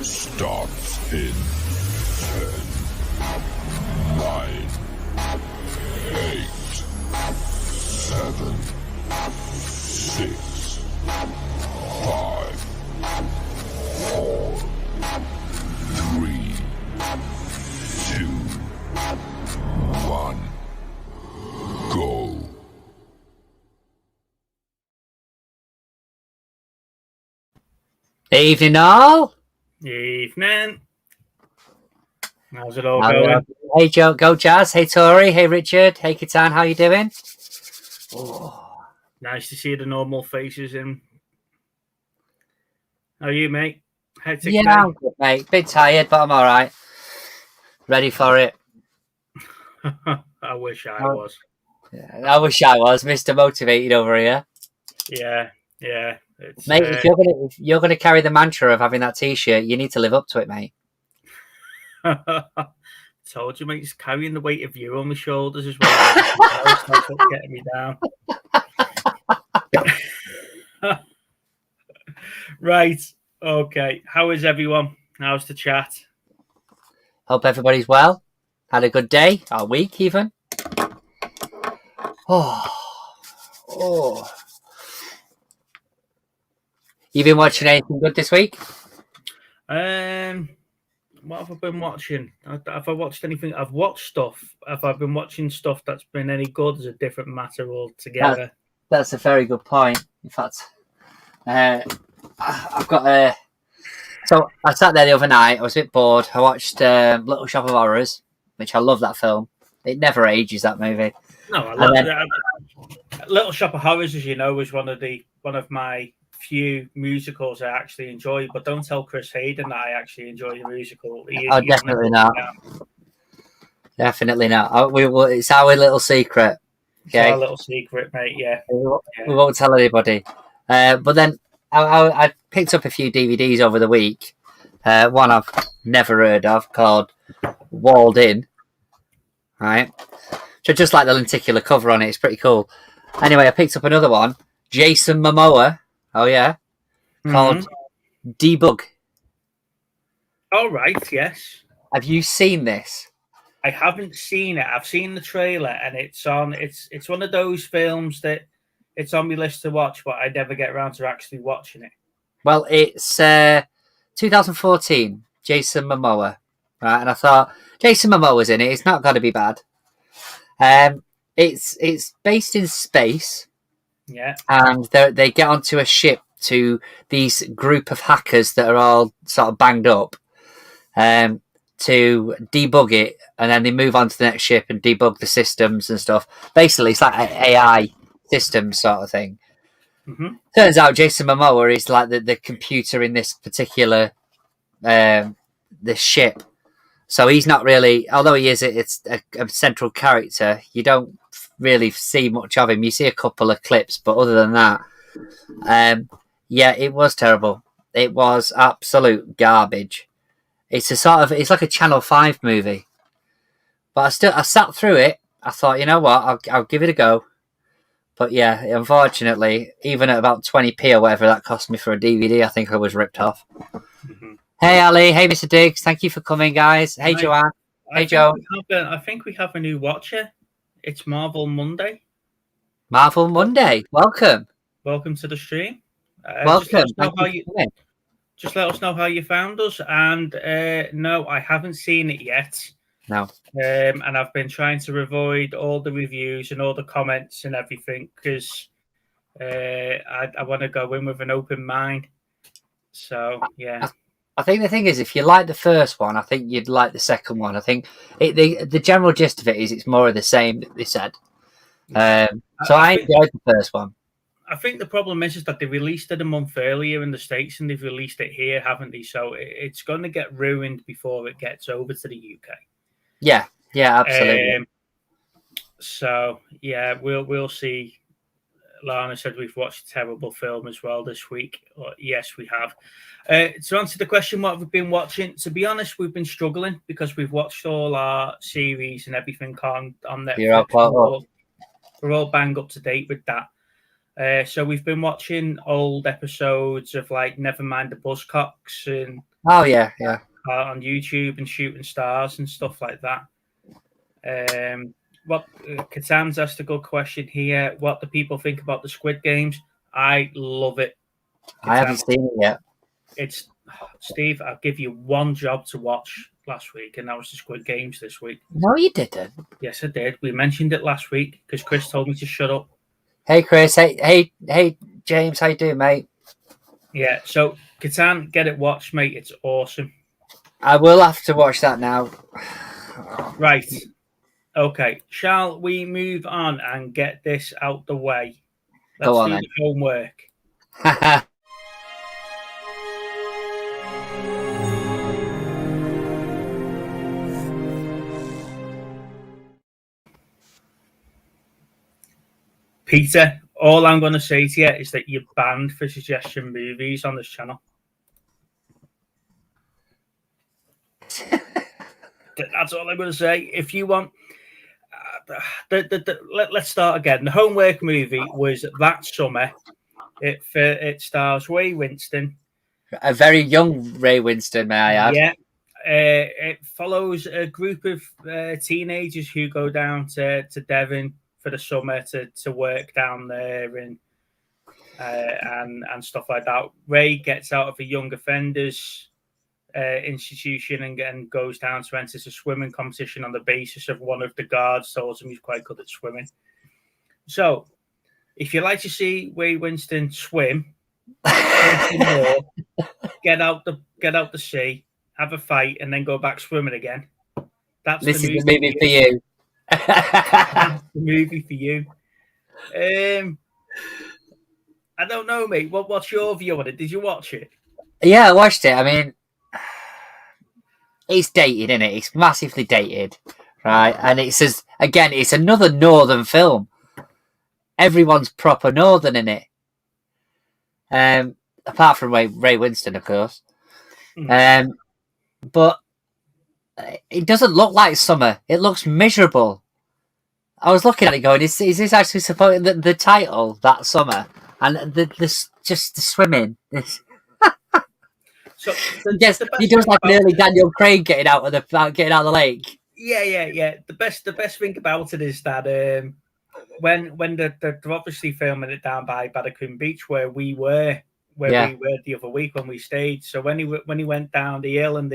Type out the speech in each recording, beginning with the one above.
starts in 10, 9, 8, 7, 6, 5, 4, 3, 2, 1, go. Evening all. Evening. How's it all going? Hey Joe, go Jazz. Hey Tori. Hey Richard. Hey Katan. How you doing? Oh, nice to see the normal faces in. How are you, mate? Hectic day? I'm good, mate. Bit tired, but I'm all right. Ready for it. I wish I was. Yeah, I wish I was Mr. Motivated over here. Yeah. It's, Mate, if you're gonna carry the mantra of having that T-shirt, you need to live up to it, mate. Told you, mate. Just carrying the weight of you on my shoulders as well. That's what's getting me down. Right. Okay. How is everyone? How's the chat? Hope everybody's well. Had a good day, or week even. Oh. You been watching anything good this week? What have I been watching? Have I watched anything? I've watched stuff. Have I been watching stuff that's been any good is a different matter altogether. That's a very good point. In fact, I've got a... So I sat there the other night. I was a bit bored. I watched Little Shop of Horrors, which I love that film. It never ages, that movie. No, I love that. Little Shop of Horrors, as you know, was one of my few musicals I actually enjoy. But don't tell Chris Hayden that I actually enjoy the musical. Definitely not. Definitely not. It's our little secret. Okay? It's our little secret, mate. Yeah. We won't tell anybody. But then I picked up a few DVDs over the week. One I've never heard of called Walled In. Right? So just like the lenticular cover on it, it's pretty cool. Anyway, I picked up another one, Jason Momoa. Oh yeah, called Debug. Oh right, yes. Have you seen this? I haven't seen it. I've seen the trailer, and it's on. It's one of those films that it's on my list to watch, but I never get around to actually watching it. Well, it's 2014. Jason Momoa, right? And I thought Jason Momoa's in it. It's not going to be bad. It's based in space. Yeah. And they get onto a ship to these group of hackers that are all sort of banged up to debug it, and then they move on to the next ship and debug the systems and stuff. Basically, it's like an AI system sort of thing. Mm-hmm. Turns out Jason Momoa is like the computer in this particular this ship. So he's not really, although he is it's a central character, you don't really see much of him. You see a couple of clips, but other than that, it was terrible. It was absolute garbage. It's like a Channel 5 movie. But I sat through it. I thought, you know what, I'll give it a go. But yeah, unfortunately, even at about 20p or whatever that cost me for a DVD, I think I was ripped off. Mm-hmm. Hey Ali, hey Mr. Diggs, thank you for coming, guys. Hey Joanne, hey Joe. I think we have a new watcher. It's Marvel Monday. Marvel Monday, welcome to the stream. Welcome. Just let us know how you found us. And no, I haven't seen it yet. No. And I've been trying to avoid all the reviews and all the comments and everything because I want to go in with an open mind. So yeah. I think the thing is, if you like the first one, I think you'd like the second one. I think the general gist of it is it's more of the same that they said. So I enjoyed the first one. I think the problem is that they released it a month earlier in the States and they've released it here, haven't they? So it's going to get ruined before it gets over to the UK. Yeah, absolutely. So yeah, we'll see. Lana said we've watched a terrible film as well this week. Yes, we have. To answer the question, what have we been watching? To be honest, we've been struggling because we've watched all our series and everything on Netflix. We're all bang up to date with that. So we've been watching old episodes of like Nevermind the Buzzcocks and Oh yeah, yeah. On YouTube and Shooting Stars and stuff like that. What Katan's asked a good question here. What do people think about the Squid Games? I love it. I haven't seen it yet. It's Steve. I'll give you one job to watch last week, and that was the Squid Games this week. No, you didn't. Yes, I did. We mentioned it last week because Chris told me to shut up. Hey, Chris. Hey, James. How you doing, mate? Yeah. So Catan, get it watched, mate. It's awesome. I will have to watch that now. Right. Okay. Shall we move on and get this out the way? Let's Go on, do then. the homework. Peter, all I'm going to say to you is that you're banned for suggestion movies on this channel. That's all I'm going to say. If you want, let's start again. The homework movie was That Summer. It stars Ray Winston. A very young Ray Winston, may I add? Yeah. It follows a group of teenagers who go down to Devon for the summer to work down there and stuff like that. Ray gets out of a young offenders institution and goes down to enter a swimming competition on the basis of one of the guards told him he's quite good at swimming. So, if you like to see Ray Winston swim, get out the sea, have a fight, and then go back swimming again. This is the movie for you. That's the movie for you. I don't know, mate. What's your view on it? Did you watch it? Yeah, I watched it. I mean, it's dated, isn't it? It's massively dated, right? And it's another Northern film. Everyone's proper Northern in it. Apart from Ray Winston, of course. But it doesn't look like summer. It looks miserable. I was looking at it going, is this actually supporting the title, That Summer? And just the swimming. So yes, he does like an early Daniel Craig getting out of the lake. Yeah. The best thing about it is that when they're obviously filming it down by Badacombe Beach where we were the other week when we stayed. So when he went down the hill and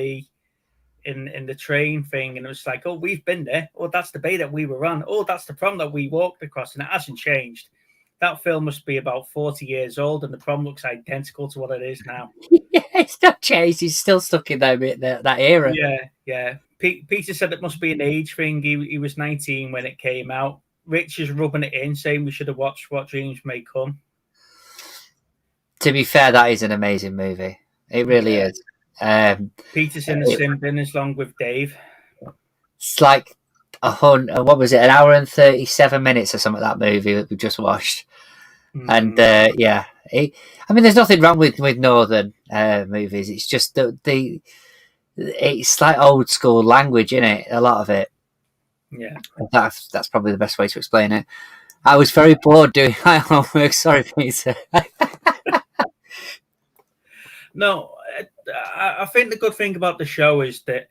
in the train thing, and it was like, oh, we've been there. Oh, that's the bay that we were on. Oh, that's the prom that we walked across, and it hasn't changed. That film must be about 40 years old, and the prom looks identical to what it is now. Yeah, it's not changed. He's still stuck in that era. Yeah. Peter said it must be an age thing. He was 19 when it came out. Rich is rubbing it in, saying we should have watched What Dreams May Come. To be fair, that is an amazing movie. It really is. Peter's in the sim bin along with Dave. It's like what was it? An hour and 37 minutes or something. That movie that we just watched, and I mean, there's nothing wrong with Northern movies. It's just it's like old school language, isn't it? A lot of it. Yeah, that's probably the best way to explain it. I was very bored doing my homework. Sorry, Peter. No, I think the good thing about the show is that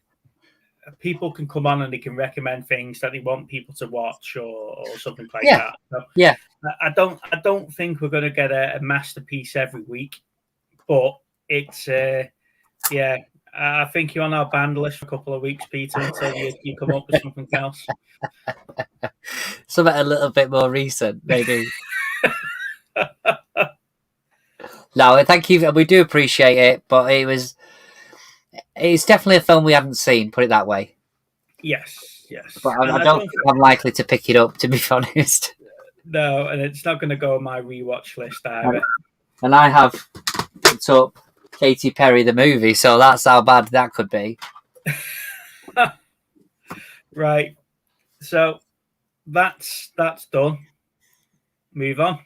people can come on and they can recommend things that they want people to watch or something like that. So yeah, I don't think we're going to get a masterpiece every week, but it's I think you're on our band list for a couple of weeks, Peter, until you come up with something else. Something a little bit more recent, maybe. No, thank you. We do appreciate it, but it's definitely a film we haven't seen, put it that way. Yes. But I don't think I'm likely to pick it up, to be honest. No, and it's not going to go on my rewatch list either. And I have picked up Katy Perry the movie, so that's how bad that could be. Right. So that's done. Move on.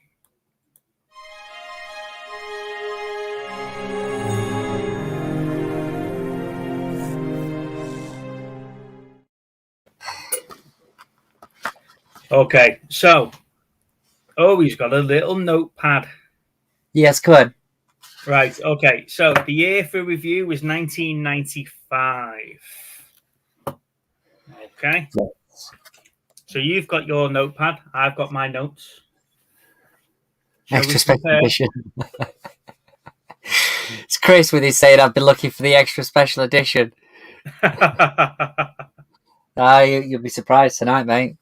Okay, so he's got a little notepad. Yes, go on. Right. Okay. So the year for review was 1995. Okay. So you've got your notepad. I've got my notes. Shall we Extra special compare? edition. It's Chris with his saying I've been looking for the extra special edition. You'll be surprised tonight, mate.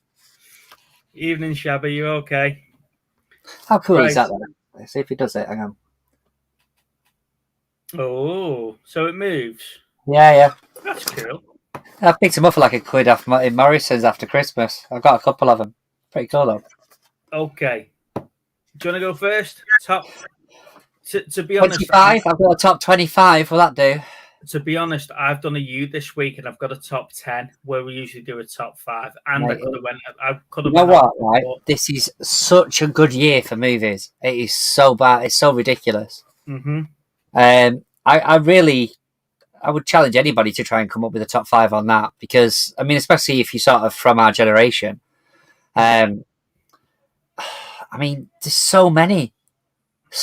Evening, Shabba. You okay? How cool is Right. that? Then? Let's see if he does it. Hang on. Oh, so it moves. Yeah. That's cool. I picked them up for like £1 off in Morrison's after Christmas. I've got a couple of them. Pretty cool though. Okay. Do you want to go first? Top. To be honest, 25. I've got a top 25. Will that do? to be honest, I've done a U this week, and I've got a top 10 where we usually do a top 5. And Mate, I could have. You know what? Right. This is such a good year for movies. It is so bad. It's so ridiculous. Mm-hmm. I would challenge anybody to try and come up with a top 5 on that because I mean, especially if you're sort of from our generation. I mean, there's so many.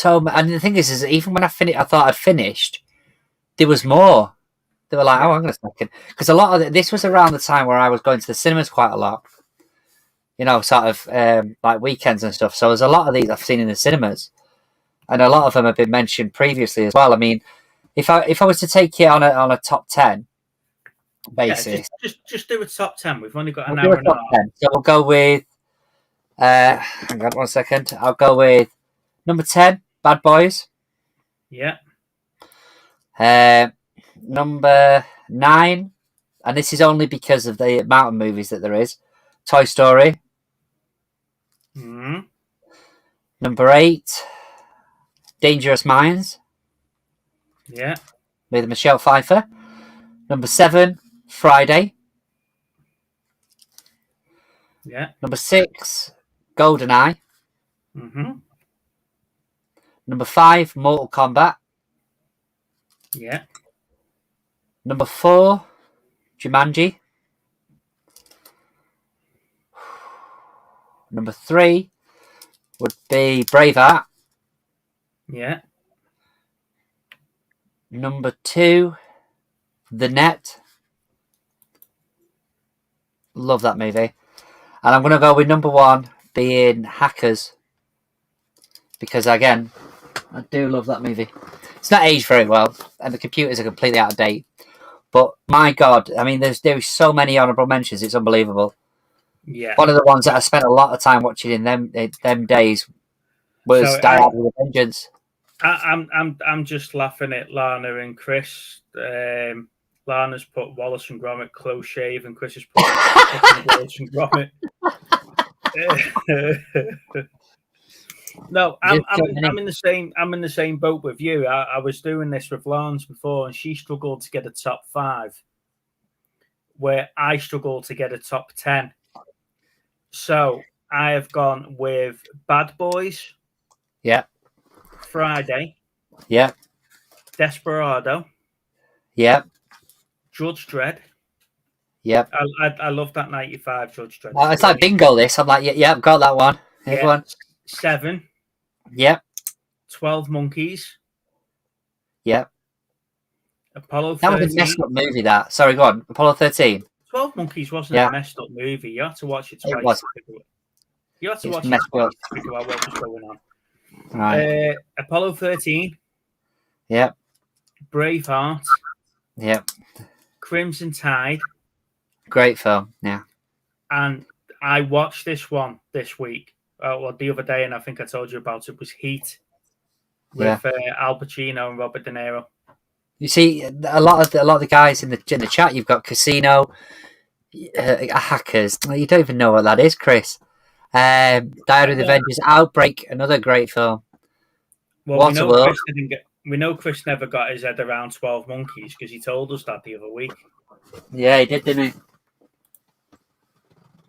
And the thing is even when I thought I'd finished. There was more. They were like, "Oh, hang on a second," because a lot of this was around the time where I was going to the cinemas quite a lot. You know, sort of like weekends and stuff. So there's a lot of these I've seen in the cinemas, and a lot of them have been mentioned previously as well. I mean, if I was to take it on a top 10 basis, just do a top 10. We've only got an we'll hour and a half. 10. So we'll go with. Hang on 1 second. I'll go with number 10, Bad Boys. Yeah. Number 9, and this is only because of the amount of movies that there is. Toy Story. Mm-hmm. Number 8, Dangerous Minds. Yeah. With Michelle Pfeiffer. Number 7, Friday. Yeah. Number 6, GoldenEye. Mm-hmm. Number 5, Mortal Kombat. Yeah. Number 4, Jumanji. Number 3 would be Braveheart. Yeah. Number 2, The Net. Love that movie. And I'm going to go with number 1 being Hackers. Because again, I do love that movie. It's not aged very well, and the computers are completely out of date. But my God, I mean, there's so many honourable mentions. It's unbelievable. Yeah. One of the ones that I spent a lot of time watching in them days was Die Hard with a Vengeance. I'm just laughing at Lana and Chris. Lana's put Wallace and Gromit close shave, and Chris has put Wallace and Gromit. No, I'm in the same boat with you. I was doing this with Lance before, and she struggled to get a top 5, where I struggled to get a top 10. So I have gone with Bad Boys. Yeah. Friday. Yeah. Desperado. Yeah. Judge Dredd. Yep. I love that 95 Judge Dredd. Oh, it's like bingo. This. I'm like, yeah, I've got that one. Yeah. 7. Yep. 12 Monkeys. Yep. Apollo 13. That was a messed up movie. That. Sorry, go on. Apollo 13. 12 Monkeys wasn't a messed up movie. You had to watch it twice. It was. You had to watch it twice to figure out what was going on. Right. Apollo 13. Yep. Braveheart. Yep. Crimson Tide. Great film. Yeah. And I watched this one this week. The other day, and I think I told you about it, was Heat with Al Pacino and Robert De Niro. You see, a lot of the guys in the chat. You've got Casino, Hackers. You don't even know what that is, Chris. Diary of the Avengers, Outbreak, another great film. Well, we know Chris never got his head around 12 Monkeys because he told us that the other week. Yeah, he did, didn't he?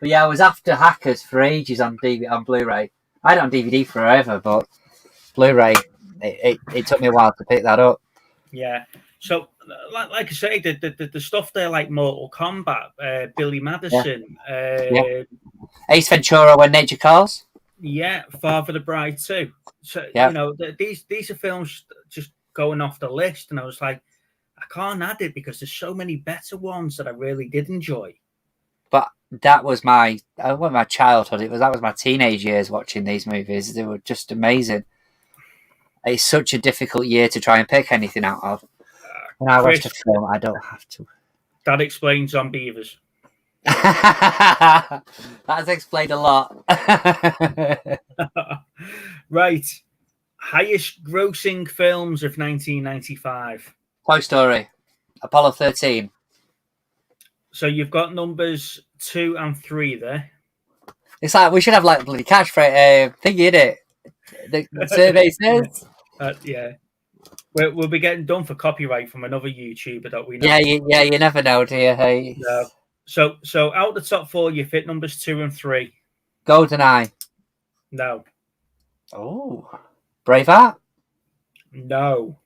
But yeah, I was after Hackers for ages on Blu-ray. I had it on DVD forever, but Blu-ray, it took me a while to pick that up. Yeah. So, like I say, the stuff there, like Mortal Kombat, Billy Madison, Ace Ventura: When Nature Calls. Yeah, Father the Bride too. So you know these are films just going off the list, and I was like, I can't add it because there's so many better ones that I really did enjoy. But that was my childhood. That was my teenage years watching these movies. They were just amazing. It's such a difficult year to try and pick anything out of. When I watched a film, I don't have to. That explains Zombievers. That's explained a lot. Right. Highest grossing films of 1995. Toy Story, Apollo 13. So you've got numbers 2 and 3 there. It's like we should have like bloody catchphrase thingy in it. The survey says. Yeah. We'll be getting done for copyright from another YouTuber that we know. Yeah, you never know, do you? Hey. No. So out the top 4, you fit numbers 2 and 3. GoldenEye. No. Oh. Braveheart. No.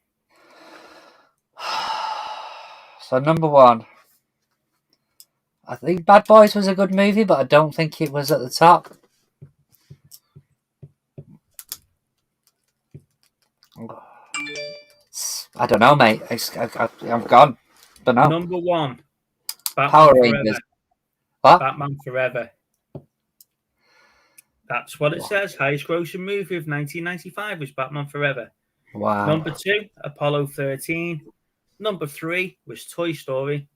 So number 1. I think Bad Boys was a good movie, but I don't think it was at the top. I don't know, mate. I'm gone. Don't know. Number 1. Power Rangers. What? Batman Forever. That's what it says. Highest grossing movie of 1995 was Batman Forever. Wow. Number 2, Apollo 13. Number 3 was Toy Story.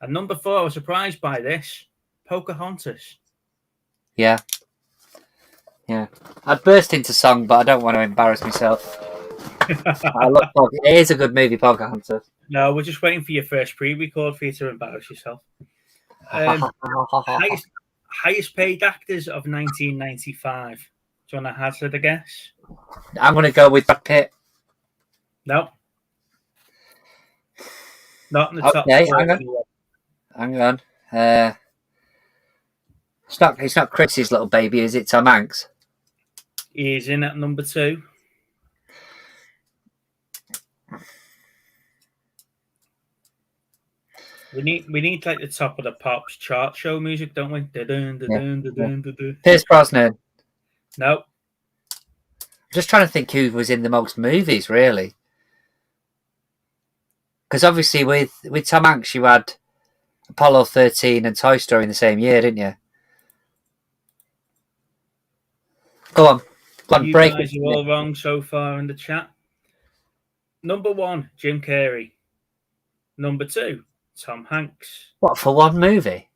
And number 4, I was surprised by this, Pocahontas. Yeah. I'd burst into song, but I don't want to embarrass myself. It is a good movie, Pocahontas. No, we're just waiting for your first pre-record for you to embarrass yourself. Highest paid actors of 1995. Do you want to hazard a guess? I'm going to go with Brad Pitt. No. Not in the top 4. Hang on. It's not Chris's little baby, is it? Tom Hanks. He's in at number 2. We need like the top of the pops chart show music, don't we? Pierce Brosnan. No. I'm just trying to think who was in the most movies, really. Because obviously with Tom Hanks, you had Apollo 13 and Toy Story in the same year, didn't you? Go on. You break guys are all wrong so far in the chat. Number 1, Jim Carrey. Number 2, Tom Hanks. What, for one movie?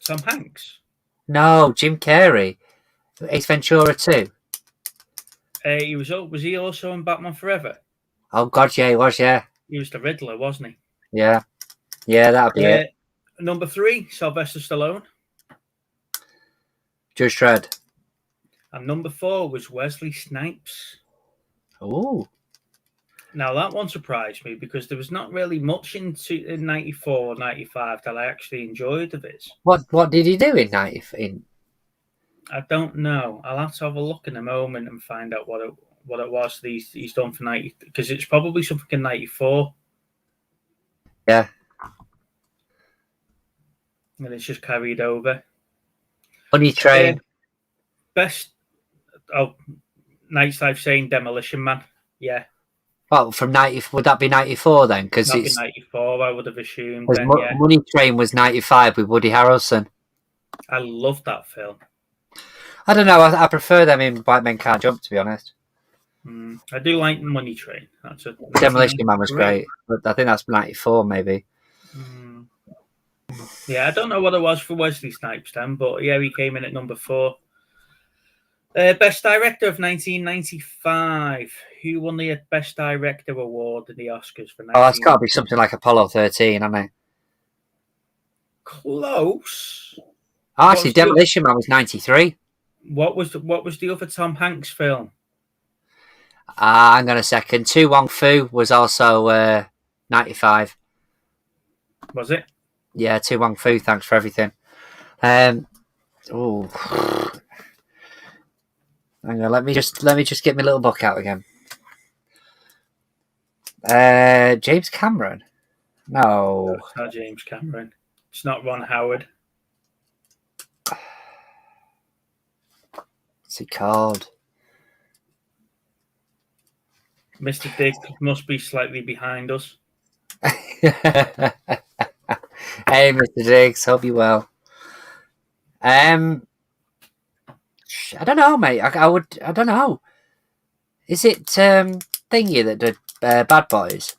Tom Hanks? No, Jim Carrey. Ace Ventura 2. Was he also in Batman Forever? Oh, God, yeah, he was, yeah. He was the Riddler, wasn't he? Yeah. Yeah, that'll be it. Number 3, Sylvester Stallone. Judge Dredd. And number 4 was Wesley Snipes. Oh. Now, that one surprised me because there was not really much in 94 or 95 that I actually enjoyed of his. What did he do in 90? I don't know. I'll have to have a look in a moment and find out what it was that he's done for 90, because it's probably something in 94. Yeah. And it's just carried over. Money Train. Best. Oh, Night's Life saying Demolition Man. Yeah. Well, from 90, would that be 94 then? Because it's 94, I would have assumed. Then, yeah. Money Train was 95 with Woody Harrelson. I love that film. I don't know. I prefer them in White Men Can't Jump, to be honest. I do like Money Train. Demolition Man was great, but I think that's 94 maybe. Yeah, I don't know what it was for Wesley Snipes then, but yeah, he came in at number 4. Best Director of 1995. Who won the Best Director award in the Oscars for 1995? Oh, it's got to be something like Apollo 13, hasn't it? Close. Oh, actually, Demolition Man was 93. What was the other Tom Hanks film? Hang on a second. Tu Wong Fu was also 95. Was it? Yeah, Tu Wong Fu. Thanks for everything. Oh, hang on. Let me just get my little book out again. James Cameron. No, it's not James Cameron. It's not Ron Howard. What's he called? Mr. Dick must be slightly behind us. Hey, Mr. Diggs, hope you well. I don't know, mate. I don't know. Is it Thingy that did Bad Boys?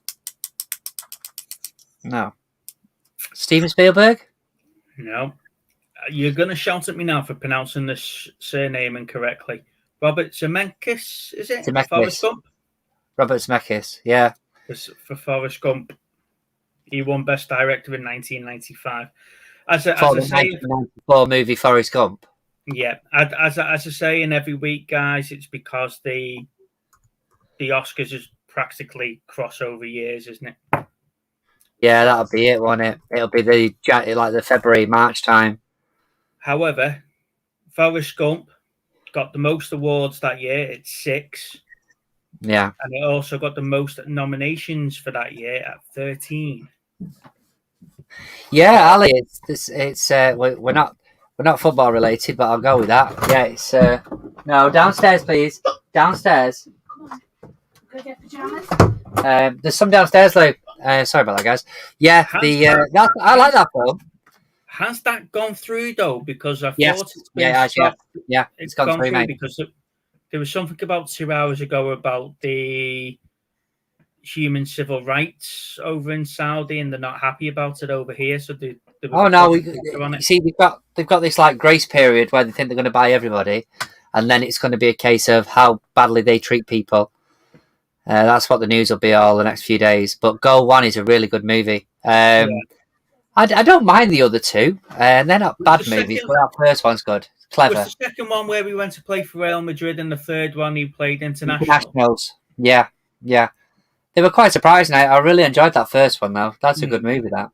No. Steven Spielberg? No. You're going to shout at me now for pronouncing this surname incorrectly. Robert Zemeckis, is it? Zemeckis. Forrest Gump? Robert Zemeckis, yeah. For Forrest Gump. He won Best Director in 1995. As I For the say, 1994 movie Forrest Gump. yeah, as I say in every week, guys, it's because the Oscars is practically crossover years, isn't it? Yeah, that'll be it, won't it? It'll be the February, March time. However, Forrest Gump got the most awards that year. It's 6. Yeah. And it also got the most nominations for that year at 13. Yeah, Ali, we're not football related, but I'll go with that. Yeah, it's no, downstairs, please. Downstairs. Go get pajamas. There's some downstairs, Lou. Sorry about that, guys. Yeah, I like that film. Has that gone through though? Because I Yes. thought it's been It's gone through, mate. because there was something about 2 hours ago about the human civil rights over in Saudi, and they're not happy about it over here. So they Oh no, on it. see, they've got this like grace period where they think they're going to buy everybody, and then it's going to be a case of how badly they treat people. That's what the news will be all the next few days. But Goal One is a really good movie. I don't mind the other two, and they're not bad movies, but that first one's good. Clever. Was the second one where we went to play for Real Madrid, and the third one he played international? Internationals. Yeah. They were quite surprising. I really enjoyed that first one, though. That's a good movie. That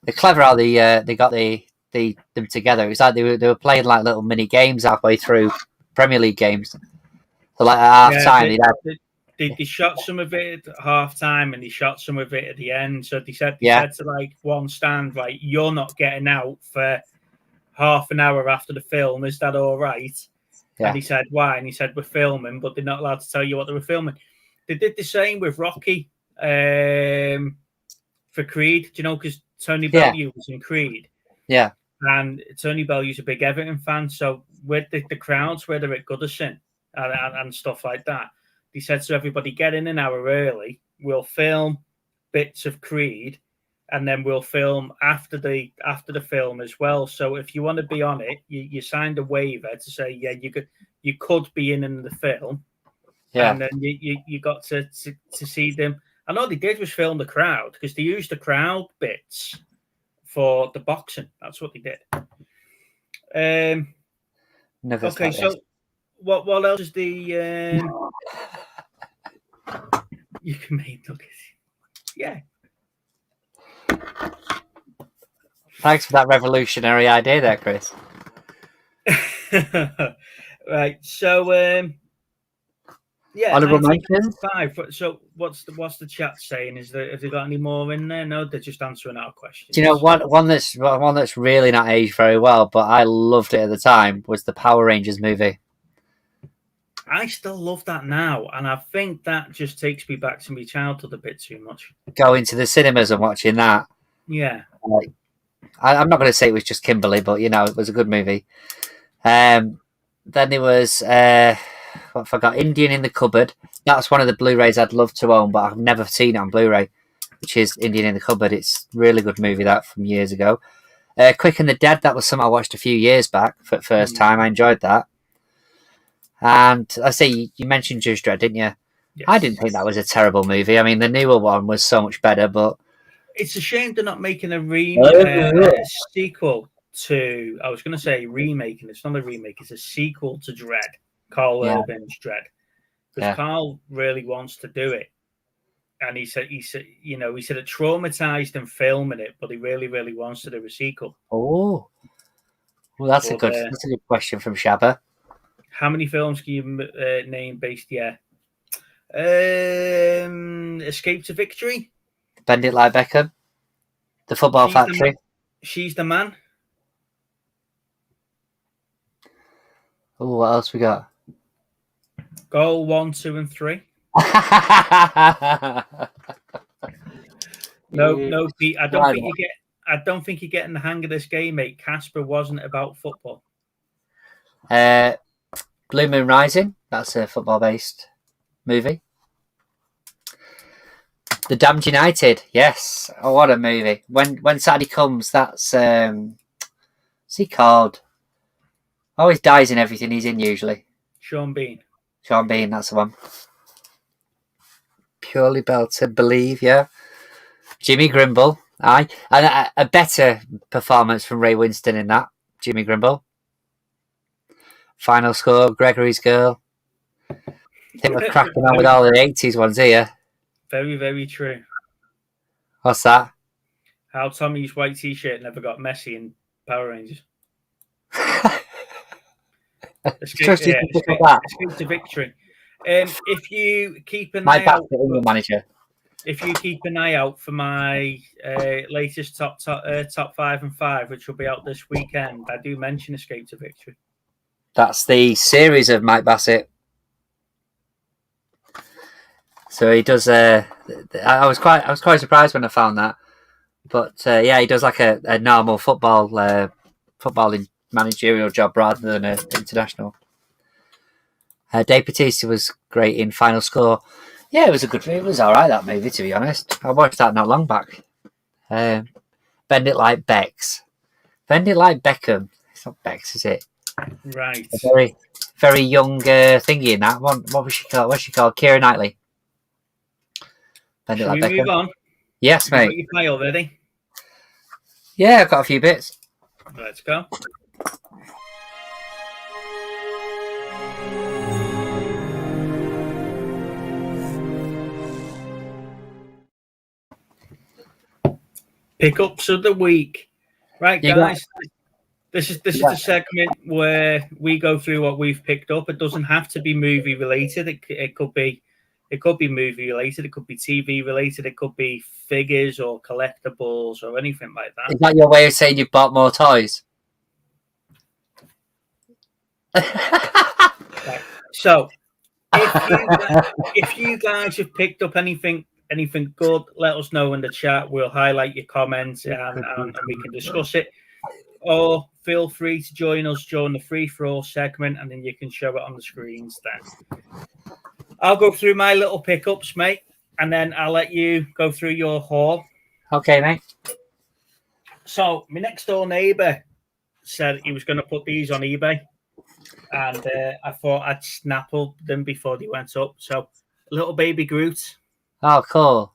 they're clever how they got them together. It's like they were playing like little mini games halfway through Premier League games. So like at half time, they shot some of it at half time, and they shot some of it at the end. So they said to like one stand, right, you're not getting out for half an hour after the film. Is that all right? Yeah. And he said, why? And he said, we're filming, but they're not allowed to tell you what they were filming. They did the same with Rocky for Creed, do you know, because Tony Bellew was in Creed. Yeah. And Tony Bellew's a big Everton fan. So with the crowds, where they're at Goodison and stuff like that, he said, so everybody get in an hour early. We'll film bits of Creed, and then we'll film after the film as well. So if you want to be on it, you signed a waiver to say, yeah, you could be in the film. Yeah. And then you got to see them. And all they did was film the crowd, because they used the crowd bits for the boxing. That's what they did. Okay, so what else is the you can make nuggets? Yeah. Thanks for that revolutionary idea there, Chris. Right, so honorable mentions. 5. So what's the chat saying? Have they got any more in there? No, they're just answering our questions. Do you know one that's really not aged very well, but I loved it at the time, was the Power Rangers movie. I still love that now, and I think that just takes me back to my childhood a bit too much. Going to the cinemas and watching that. Yeah. I'm not going to say it was just Kimberly, but it was a good movie. Then there was what I forgot, Indian in the Cupboard. That's one of the Blu-rays I'd love to own, but I've never seen it on Blu-ray, which is Indian in the Cupboard. It's a really good movie, that, from years ago. Quick and the Dead, that was something I watched a few years back for the first time. I enjoyed that. And I say you mentioned Judge Dredd, didn't you? Yes. I didn't think that was a terrible movie. I mean, the newer one was so much better, but it's a shame they're not making a sequel to. I was going to say remake, and it's not a remake; it's a sequel to Dredd, Carl Urban's Dredd, because Carl really wants to do it, and he said it traumatized him filming it, but he really, really wants to do a sequel. Oh, well, that's a good question from Shabba. How many films can you name based? Yeah. Escape to Victory. Bend It Like Beckham. The Football Factory. She's the Man. Oh, what else we got? Goal 1, 2, and 3. No, Pete. I don't think you're getting the hang of this game, mate. Casper wasn't about football. Blue Moon Rising. That's a football-based movie. The Damned United. Yes. Oh, what a movie. When Saturday comes, that's what's he called? Always dies in everything he's in usually. Sean Bean. Sean Bean, that's the one. Purely belter, believe, yeah. Jimmy Grimble, aye. And a better performance from Ray Winston in that. Jimmy Grimble. Final score, Gregory's Girl. I think we're cracking on with all the 80s ones here. Very, very true. What's that? How Tommy's white t-shirt never got messy in Power Rangers. Escape to victory. If you keep an eye out, manager. If you keep an eye out for my latest top 5 and 5, which will be out this weekend, I do mention Escape to Victory. That's the series of Mike Bassett. So he does. I was quite surprised when I found that, but yeah, he does like a normal footballing managerial job rather than an international. Dave Bautista was great in Final Score. Yeah, it was all right, that movie, to be honest. I watched that not long back. Bend It Like Bex. Bend It Like Beckham. It's not Bex, is it? Right. A very, very young thingy in that one. What was she called? What's she called? Keira Knightley. Bend It Shall Like we Beckham. move on? Yes, mate. Got your file ready? Yeah, I've got a few bits. Let's go. Pickups of the week. Right, guys. This is the segment where we go through what we've picked up. It doesn't have to be movie related. It could be movie related. It could be TV related. It could be figures or collectibles or anything like that. Is that your way of saying you've bought more toys? Right. So, if you guys have picked up anything good, let us know in the chat. We'll highlight your comments and we can discuss it. Or feel free to join us during the free-for-all segment, and then you can show it on the screens then. I'll go through my little pickups, mate, and then I'll let you go through your haul. Okay, mate. So, my next-door neighbour said he was going to put these on eBay, and I thought I'd snap them before they went up. So, little baby Groot. Oh, cool.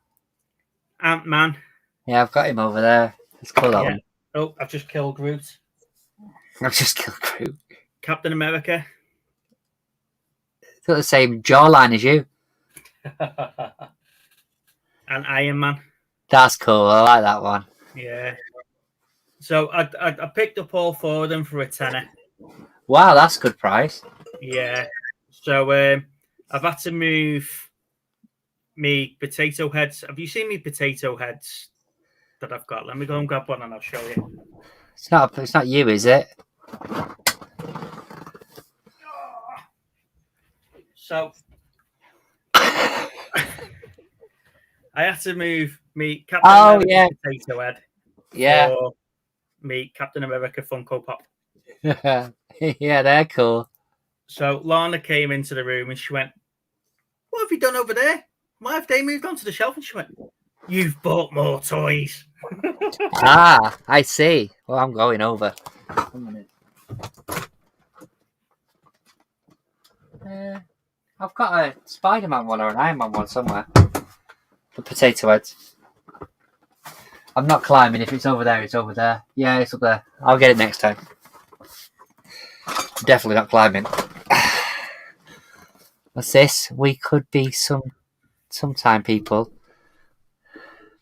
Ant-Man. Yeah, I've got him over there. It's cool, that one. Oh, I've just killed Groot. I've just killed Groot. Captain America. It's got the same jawline as you. And Iron Man. That's cool. I like that one. Yeah. So I picked up all 4 of them for a tenner. Wow, that's a good price. Yeah. So I've had to move me potato heads. Have you seen me potato heads that I've got? Let me go and grab one and I'll show you. It's not you, is it? So I had to move me Captain America potato head. Yeah. For me Captain America Funko Pop. Yeah, they're cool. So Lana came into the room and she went, "What have you done over there? Why have they moved onto the shelf?" And she went, "You've bought more toys." Ah, I see. Well, I'm going over. 1 minute. I've got a Spider-Man one or an Iron Man one somewhere. The potato heads. I'm not climbing. If it's over there, it's over there. Yeah, it's up there. I'll get it next time. Definitely not climbing. What's this? We could be sometime people.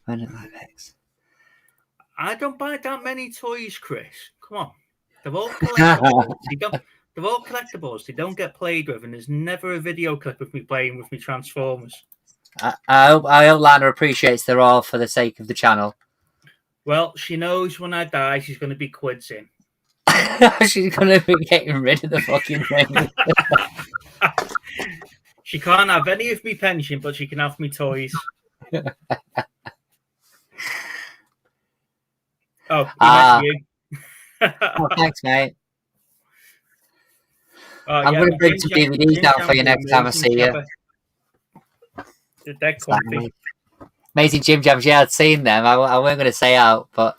When it like this. I don't buy that many toys, Chris. Come on. They're all collectibles. They're all collectibles. They don't get played with, and there's never a video clip of me playing with me Transformers. I hope Lana appreciates they're all for the sake of the channel. Well, she knows when I die, she's going to be quids in. She's going to be getting rid of the fucking thing. She can't have any of me pension, but she can have me toys. Oh, he Ah. meant you. Oh, thanks, mate. Oh, I'm yeah, going to my bring Jim some DVDs Jim down for you Jams are next time I amazing, see you. Shabba. They're comfy. Amazing Jim Jams. Yeah, I'd seen them. I weren't going to say out, but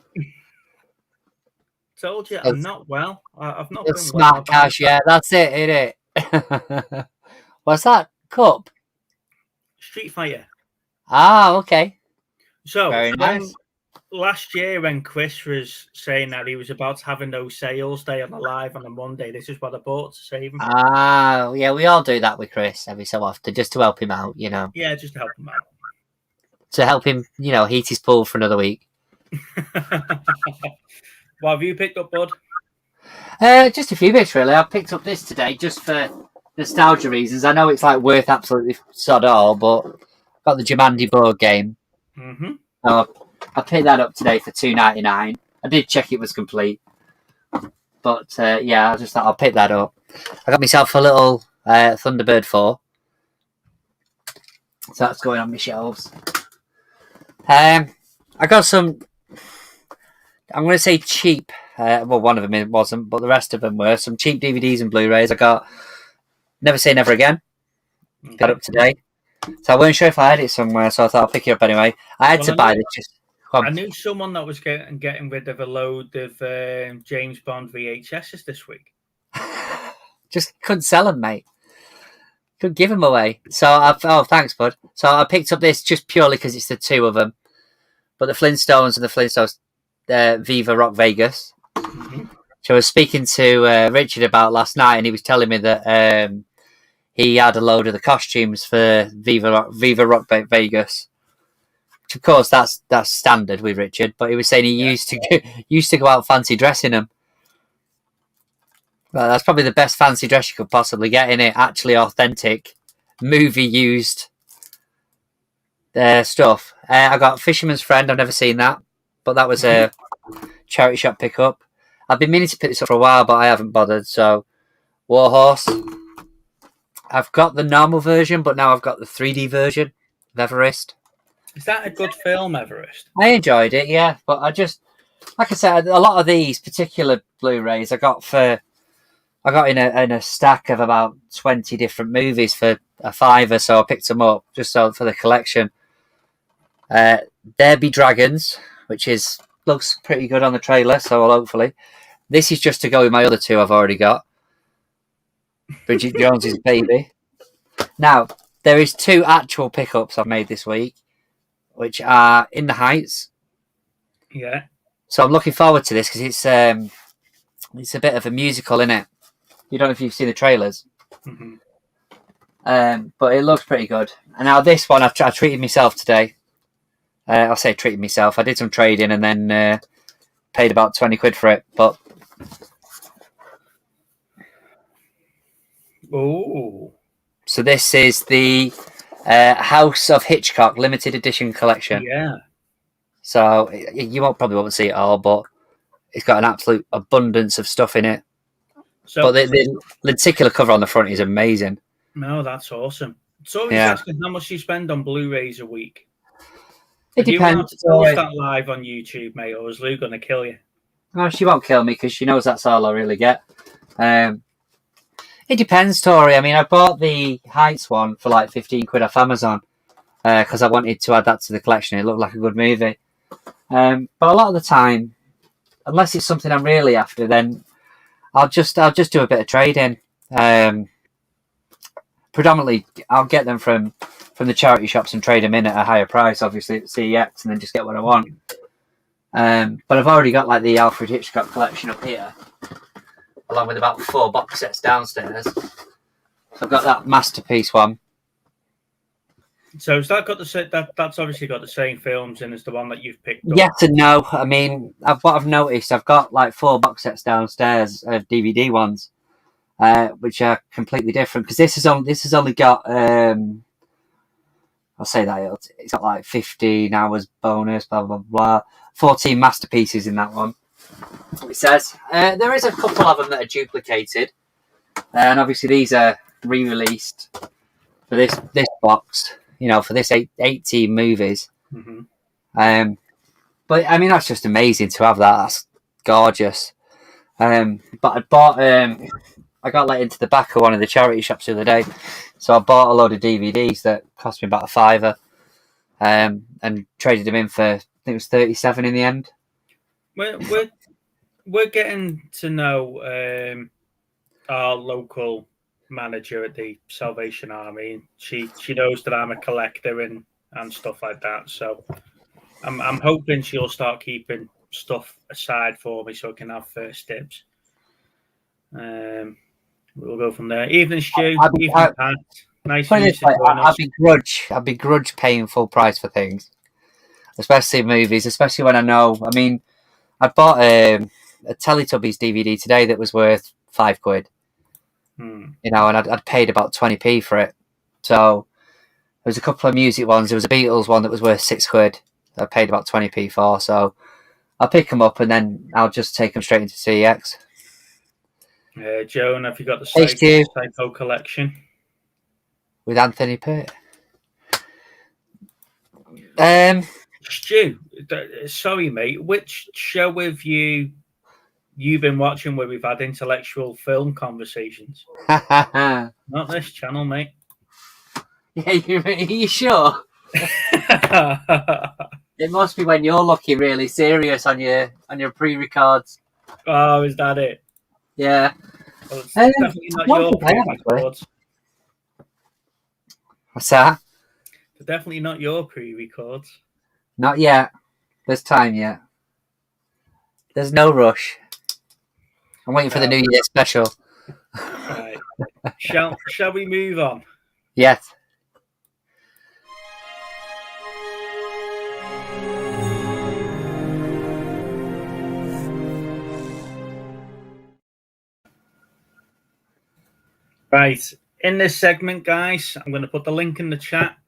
Told you, I'm not well. I've not been well. smart cash. Yeah, that's it, ain't it? What's that? Cup? Street Fighter. Ah, okay. So, Very nice. Last year when Chris was saying that he was about to have a no sales day on the live on a Monday, this is what I bought to save him. Ah, yeah, we all do that with Chris every so often, just to help him out, you know. Yeah, just to help him out. To help him, you know, heat his pool for another week. What have you picked up, bud? Just a few bits, really. I picked up this today just for nostalgia reasons. I know it's like worth absolutely sod all, but I've got the Jumanji board game. Mm-hmm. I picked that up today for $2.99. I did check it was complete, but yeah, I just thought I'll pick that up. I got myself a little Thunderbird 4, so that's going on my shelves. I got some. I'm going to say cheap. Well, one of them it wasn't, but the rest of them were some cheap DVDs and Blu-rays. I got Never Say Never Again. Got up today, so I weren't sure if I had it somewhere, so I thought I'll pick it up anyway. I had to buy this just. I knew someone that was getting rid of a load of James Bond VHSs this week. Just couldn't sell them, mate. Couldn't give them away. So thanks, bud. So I picked up this just purely because it's the two of them. But the Flintstones and the Flintstones Viva Rock Vegas. Mm-hmm. So I was speaking to Richard about last night, and he was telling me that he had a load of the costumes for Viva Rock Vegas. Which of course that's standard with Richard, but he was saying he used to go out fancy dressing them. Well, that's probably the best fancy dress you could possibly get in it. Actually, authentic, movie used stuff. I got Fisherman's Friend. I've never seen that, but that was a charity shop pickup. I've been meaning to pick this up for a while, but I haven't bothered. So, Warhorse. I've got the normal version, but now I've got the 3D version of Everest. Is that a good film, Everest? I enjoyed it, yeah, but I just, like I said, a lot of these particular Blu-rays I got in a stack of about 20 different movies for a $5, so I picked them up just for the collection. There Be Dragons, which looks pretty good on the trailer, so hopefully. This is just to go with my other two I've already got. Bridget Jones's Baby. Now, there is 2 actual pickups I've made this week, which are In the Heights. Yeah. So I'm looking forward to this because it's a bit of a musical, innit? You don't know if you've seen the trailers. Mm-hmm. But it looks pretty good. And now this one, I treated myself today. I'll say treated myself. I did some trading and then paid about 20 quid for it. But oh, so this is the House of Hitchcock limited edition collection. Yeah. So you probably won't see it all, but it's got an absolute abundance of stuff in it. So, but the lenticular cover on the front is amazing. No, that's awesome. So he's Yeah. asking how much you spend on Blu-rays a week. It Do you want depends. to post that live on YouTube, mate, or is Lou going to kill you? No, she won't kill me because she knows that's all I really get. It depends, Tori. I mean, I bought the Heights one for like 15 quid off Amazon because I wanted to add that to the collection. It looked like a good movie. But a lot of the time, unless it's something I'm really after, then I'll just do a bit of trading. Predominantly, I'll get them from the charity shops and trade them in at a higher price, obviously at CEX, and then just get what I want. But I've already got like the Alfred Hitchcock collection up here, along with about 4 box sets downstairs. So I've got that masterpiece one. So has that got that's obviously got the same films in as the one that you've picked up? Yes and no. I mean, what I've noticed, I've got like 4 box sets downstairs of DVD ones, which are completely different. Because this has only got, I'll say that it's got like 15 hours bonus, blah blah blah, 14 masterpieces in that one. It says there is a couple of them that are duplicated, and obviously these are re-released for this box. For this 18 movies. Mm-hmm. But I mean, that's just amazing to have that. That's gorgeous. But I bought. I got let into the back of one of the charity shops the other day, so I bought a load of DVDs that cost me about a fiver, and traded them in for, I think it was 37 in the end. We're getting to know our local manager at the Salvation Army. She knows that I'm a collector and stuff like that. So I'm hoping she'll start keeping stuff aside for me so I can have first dibs. We'll go from there. Evening, Stu. Evening, Pat. Nice of you to join us. I'd begrudge paying full price for things, especially movies, especially when I know. I mean, I bought a Teletubbies DVD today that was worth £5. And I'd paid about 20p for it. So there was a couple of music ones. There was a Beatles one that was worth £6. I paid about 20p for. So I'll pick them up and then I'll just take them straight into CEX. Joan, have you got the Psycho collection? With Anthony Pitt. Stu, sorry, mate. Which show have you been watching where we've had intellectual film conversations? Not this channel, mate. Yeah, are you sure? It must be when you're looking really serious on your pre-records. Oh, is that it? Yeah. Well, it's definitely not your pre-records. What's that? They're definitely not your pre-records. Not yet. There's time yet. There's no rush. I'm waiting for the New Year special. Right. Shall we move on? Yes. Right. In this segment, guys, I'm going to put the link in the chat.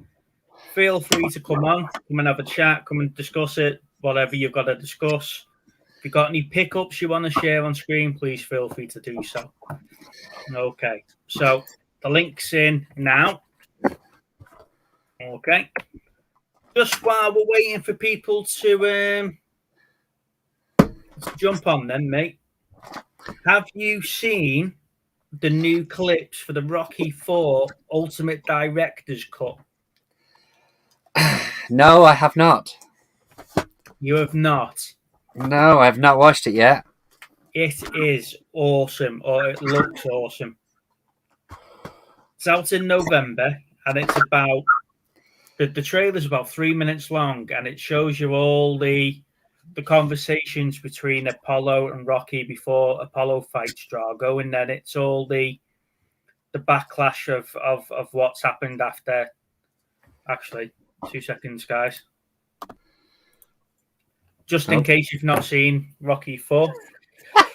Feel free to come and have a chat, come and discuss it, whatever you've got to discuss. If you've got any pickups you want to share on screen, please feel free to do so. Okay. So the link's in now. Okay. Just while we're waiting for people to jump on then, mate. Have you seen the new clips for the Rocky IV Ultimate Director's Cut? No, I have not. You have not? No, I have not watched it yet. It is awesome, or it looks awesome. It's out in November, and it's about... The trailer's about 3 minutes long, and it shows you all the conversations between Apollo and Rocky before Apollo fights Drago, and then it's all the backlash of what's happened after. Actually, 2 seconds, guys. Just in case you've not seen Rocky IV.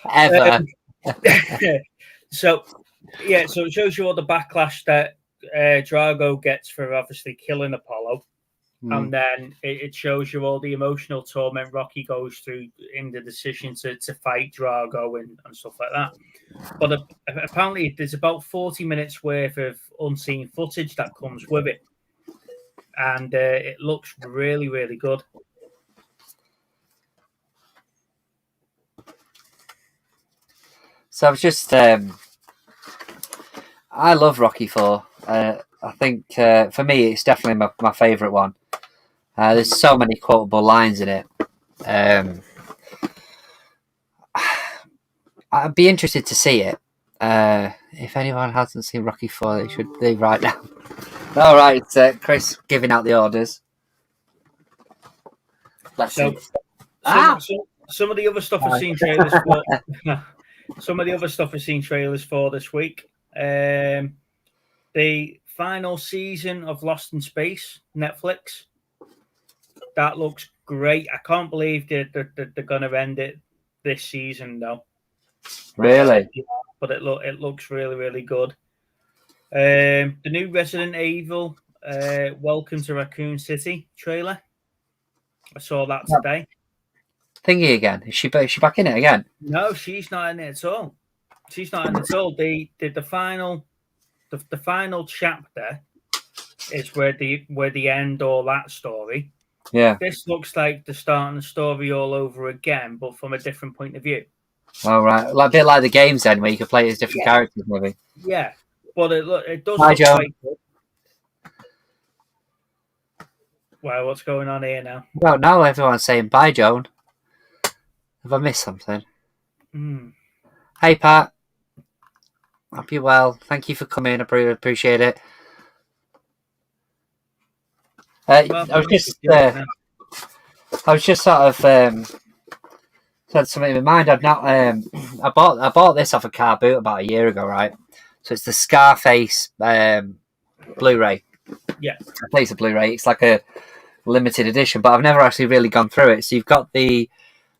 Ever. So it shows you all the backlash that Drago gets for obviously killing Apollo. And then it shows you all the emotional torment Rocky goes through in the decision to fight Drago and stuff like that. But apparently there's about 40 minutes worth of unseen footage that comes with it. And it looks really, really good. So I was just... I love Rocky IV. I think for me it's definitely my favourite one. There's so many quotable lines in it. I'd be interested to see it. If anyone hasn't seen Rocky IV, they should leave right now. All right, Chris giving out the orders. Some of the other stuff I've seen trailers for. Some of the other stuff I've seen trailers for this week. The final season of Lost in Space, Netflix. That looks great. I can't believe they're going to end it this season, though. Really? But it looks really, really good. The new Resident Evil Welcome to Raccoon City trailer. I saw that today. Thingy again. Is she back in it again? No, she's not in it at all. She's not in it at all. The final chapter is where the end all that story. Yeah. This looks like the starting the story all over again, but from a different point of view. All right. Like a bit like the games then, where you can play as different Yeah. characters, maybe. Yeah, but it does Hi, look Joan. quite good. Wow, what's going on here now? Well, now everyone's saying bye, Joan. Have I missed something? Hmm. Hey, Pat. Hope you're well. Thank you for coming. I appreciate it. Well, I was just sort of had something in my mind. I've not. I bought this off a car boot about a year ago, right? So it's the Scarface Blu-ray. Yeah. I think it's a Blu-ray. It's like a limited edition, but I've never actually really gone through it. So you've got the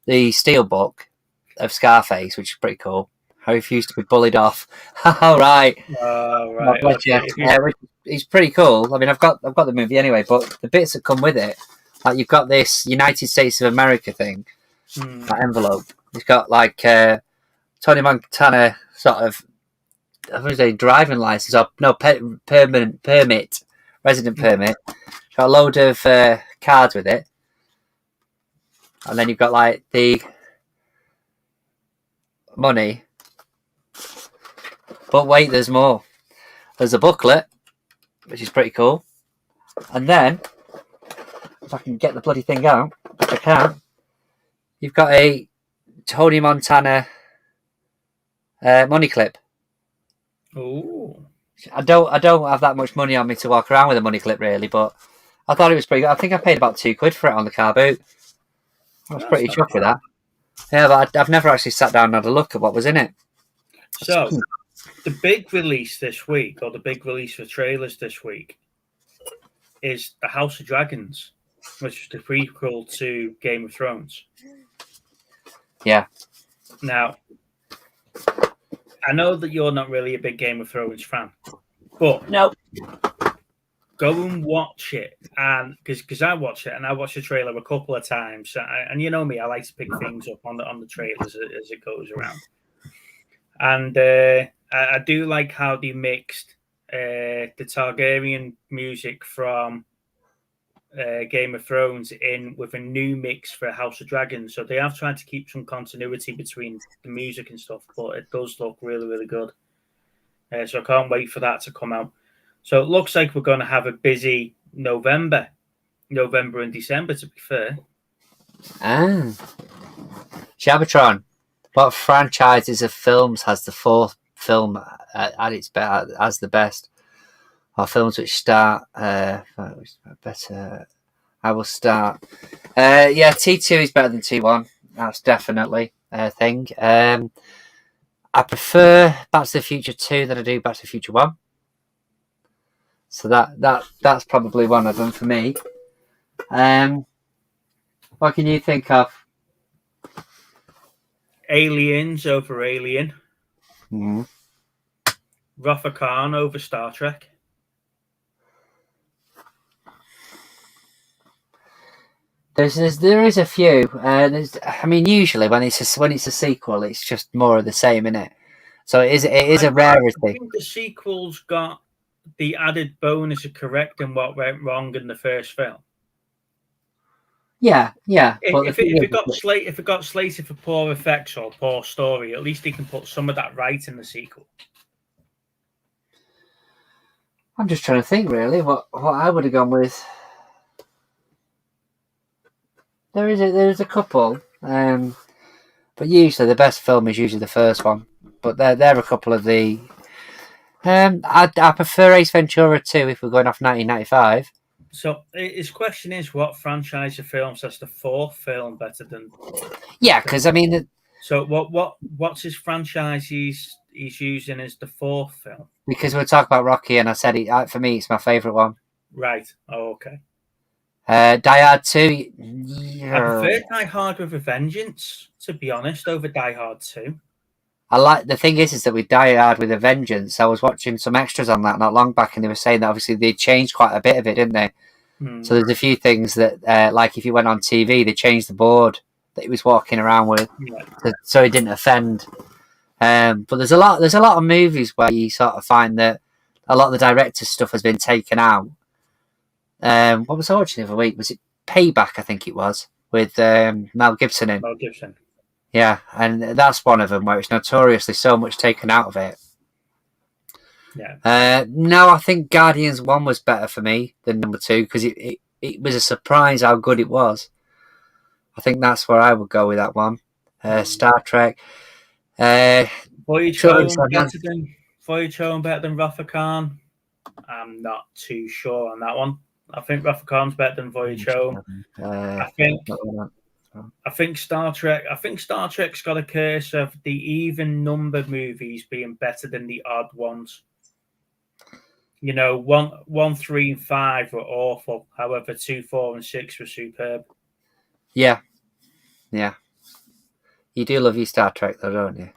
steelbook of Scarface, which is pretty cool. I refuse to be bullied off. All right. Right. Okay. It's pretty cool. I mean, I've got the movie anyway, but the bits that come with it, like you've got this United States of America thing, that envelope. It's got like Tony Montana sort of, I was say driving license or no permit, resident permit. Got a load of cards with it, and then you've got like the money. But wait, there's more. There's a booklet, which is pretty cool. And then, if I can get the bloody thing out, which I can, you've got a Tony Montana money clip. Oh. I don't have that much money on me to walk around with a money clip, really, but I thought it was pretty good. I think I paid about £2 for it on the car boot. I was pretty chuffed with that. Yeah, but I've never actually sat down and had a look at what was in it. So, the big release this week, or the big release for trailers this week, is The House of Dragons, which is the prequel to Game of Thrones. Yeah. Now, I know that you're not really a big Game of Thrones fan, but no, go and watch it, and because I watched it and I watched the trailer a couple of times, and you know me, I like to pick things up on the trailers as it goes around, and I do like how they mixed the Targaryen music from Game of Thrones in with a new mix for House of Dragons. So they have tried to keep some continuity between the music and stuff, but it does look really, really good. So I can't wait for that to come out. So it looks like we're going to have a busy November and December, to be fair. Shabbatron. What franchises of films has the fourth film at its as the best? Or films which start better. I will start. Yeah, T2 is better than T1. That's definitely a thing. I prefer Back to the Future 2 than I do Back to the Future 1. So that's probably one of them for me. What can you think of? Aliens over Alien. Mm-hmm. Rafa Khan over Star Trek. There is a few. I mean, usually when it's a sequel, it's just more of the same, isn't it? So it is a rarity. I think the sequels got the added bonus of correcting what went wrong in the first film. Yeah. If it got slated for poor effects or poor story, at least they can put some of that right in the sequel. I'm just trying to think, really, what I would have gone with. There is a couple, but usually the best film is usually the first one. But they're a couple of the. I prefer Ace Ventura 2 if we're going off 1995. So his question is, what franchise of films has the fourth film better than? Yeah, because I mean. So what's his franchise he's using as the fourth film? Because we're talking about Rocky, and I said for me it's my favourite one. Right. Oh, okay. Die Hard 2. I prefer Die Hard with a Vengeance, to be honest, over Die Hard 2. The thing is that with Die Hard with a Vengeance, I was watching some extras on that not long back, and they were saying that obviously they changed quite a bit of it, didn't they? So there's a few things that, like if you went on TV, they changed the board that he was walking around with, so he didn't offend. But there's a lot of movies where you sort of find that a lot of the director's stuff has been taken out, What was I watching the other week? Was it Payback? I think it was with Mel Gibson in. Mel Gibson. Yeah, and that's one of them where it's notoriously so much taken out of it. Yeah. No, I think Guardians 1 was better for me than number 2 because it was a surprise how good it was. I think that's where I would go with that one. Star Trek. Voyage Home better than Wrath of Khan? I'm not too sure on that one. I think Wrath of Khan's better than Voyage Home. I think Star Trek. I think Star Trek's got a curse of the even numbered movies being better than the odd ones. You know, 1, 3, and 5 were awful. However, 2, 4, and 6 were superb. Yeah. You do love your Star Trek, though, don't you?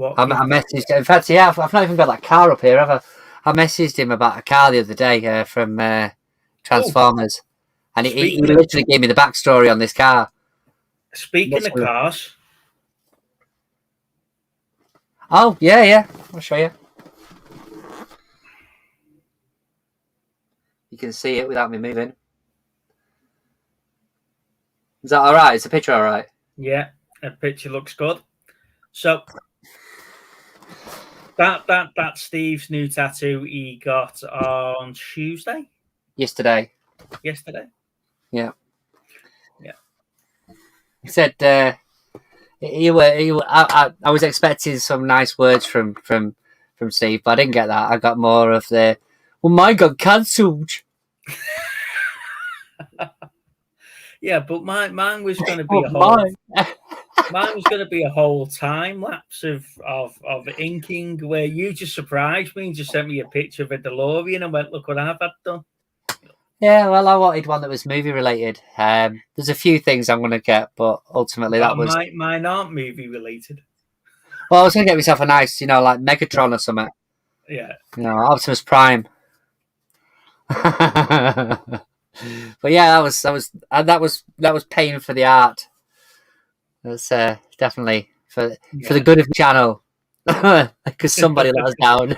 I messaged. In fact, yeah, I've not even got that car up here, have I? I messaged him about a car the other day from Transformers, and he literally gave me the backstory on this car. Speaking of cars. Oh, yeah. I'll show you. You can see it without me moving. Is that all right? Is the picture all right? Yeah, the picture looks good. So that's Steve's new tattoo he got on Tuesday. Yesterday. Yeah. He said I was expecting some nice words from Steve, but I didn't get that. I got more of the, well, mine got cancelled. Yeah, but mine was going to be mine was going to be a whole time lapse of inking where you just surprised me and just sent me a picture of a DeLorean and went, look what I've had done. Yeah, well, I wanted one that was movie related. There's a few things I'm going to get, but ultimately that was... Mine aren't movie related. Well, I was going to get myself a nice, like Megatron or something. Yeah. Optimus Prime. But yeah, that was paying for the art. That's definitely for the good of the channel, because somebody let us down.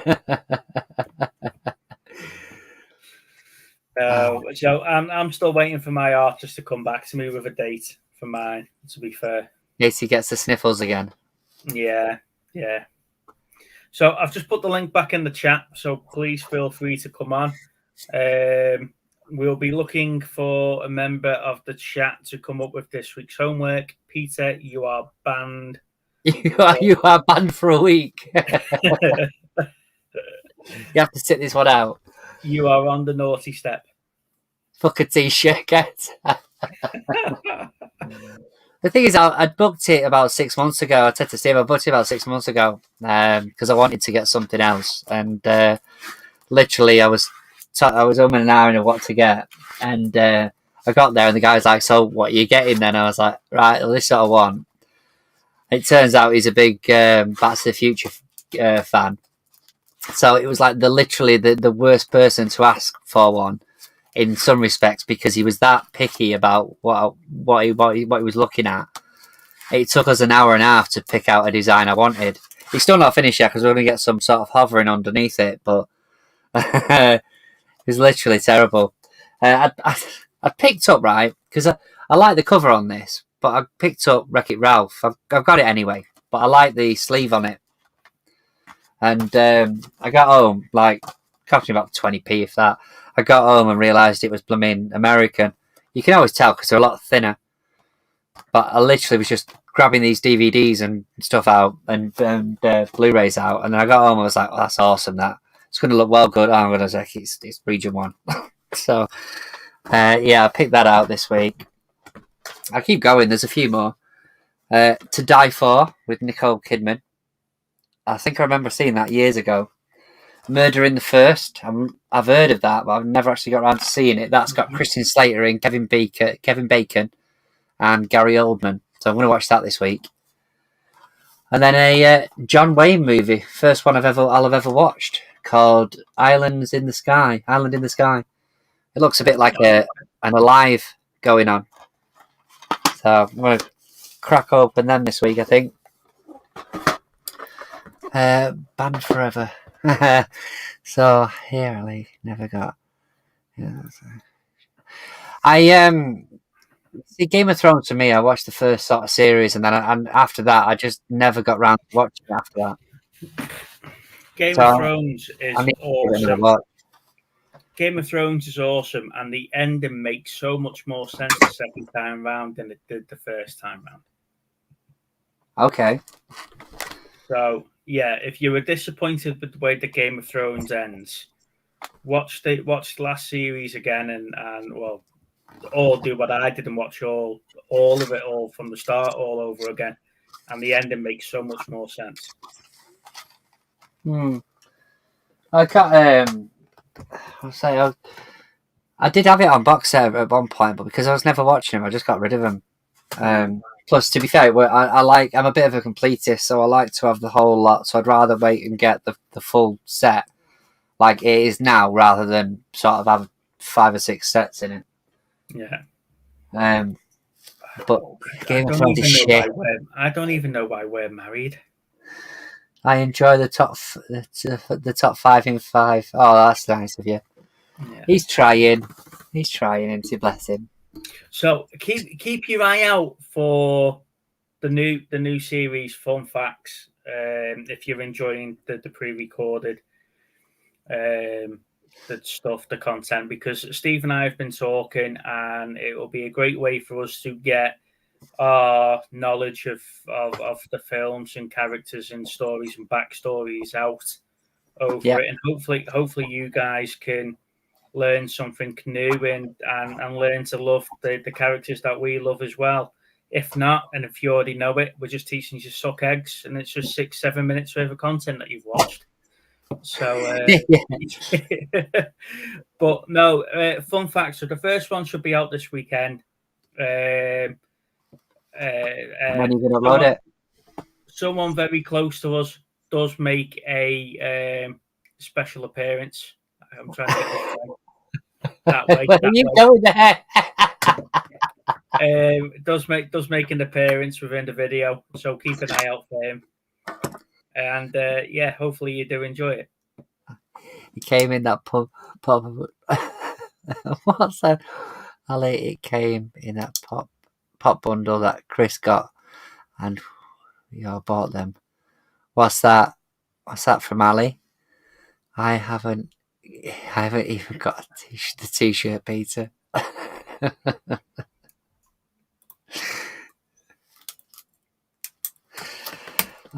So I'm still waiting for my artist to come back to me with a date for mine. To be fair, yes, he gets the sniffles again. Yeah. So I've just put the link back in the chat. So please feel free to come on. We'll be looking for a member of the chat to come up with this week's homework. Peter, you are banned. You are banned for a week. You have to sit this one out. You are on the naughty step. Fuck a t-shirt, get. The thing is, I booked it about 6 months ago. I said to Steve, I booked it about 6 months ago because I wanted to get something else. And literally, I was umming and ahhing of what to get. And I got there and the guy was like, so what are you getting then? I was like, right, well, this is what I want. It turns out he's a big Back to the Future fan. So it was like literally the worst person to ask for one in some respects because he was that picky about what he was looking at. It took us an hour and a half to pick out a design I wanted. It's still not finished yet because we're going to get some sort of hovering underneath it, but it was literally terrible. I picked up, right, because I like the cover on this, but I picked up Wreck-It Ralph. I've got it anyway, but I like the sleeve on it. And I got home, cost me about 20p if that. I got home and realised it was blooming American. You can always tell because they're a lot thinner. But I literally was just grabbing these DVDs and stuff out and Blu-rays out. And then I got home and I was like, oh, that's awesome, that. It's going to look well good. Oh, I'm going to say it's region 1. So, I picked that out this week. I'll keep going. There's a few more. To Die For with Nicole Kidman. I think I remember seeing that years ago. Murder in the First. I've heard of that, but I've never actually got around to seeing it. That's got Christian Slater in, Kevin Bacon, and Gary Oldman. So I'm going to watch that this week. And then a John Wayne movie, first one I'll have ever watched, called Island in the Sky. It looks a bit like an Alive going on. So I'm going to crack open them this week, I think. Banned forever. So here I never got. Yeah. I see Game of Thrones for me. I watched the first sort of series, and then and after that, I just never got round to watching it after that. Game So of Thrones I is need to give it another awesome. watch. Game of Thrones is awesome, and the ending makes so much more sense the second time round than it did the first time round. Okay. So yeah, if you were disappointed with the way the Game of Thrones ends, watch the last series again, and well, all do what I did and watch all of it all from the start all over again, and the ending makes so much more sense. I can't. I'll say I did have it on box set at one point, but because I was never watching them, I just got rid of them. Plus, to be fair, I'm a bit of a completist, so I like to have the whole lot. So I'd rather wait and get the full set like it is now, rather than sort of have 5 or 6 sets in it. Yeah. But Game of Thrones is shit. I don't even know why we're married. I enjoy the top 5 in 5. Oh, that's nice of you. Yeah. He's trying, and to bless him. So keep your eye out for the new series, Fun Facts. If you're enjoying the pre-recorded the stuff, the content, because Steve and I have been talking, and it will be a great way for us to get our knowledge of the films and characters and stories and backstories out over it, and hopefully you guys can learn something new and learn to love the characters that we love as well. If not, and if you already know it, we're just teaching you to suck eggs, and it's just 6-7 minutes worth of content that you've watched. So, but no, fun facts. So the first one should be out this weekend. When are you going to load it? Someone very close to us does make a special appearance. I'm trying to get this right. That way. Where are you going there? Does make an appearance within the video, so keep an eye out for him. And yeah, hopefully you do enjoy it. He came in that pub. What's that? Ali, it came in that pop bundle that Chris got, and we all bought them. What's that? What's that from Ali? I haven't even got the t-shirt, Peter.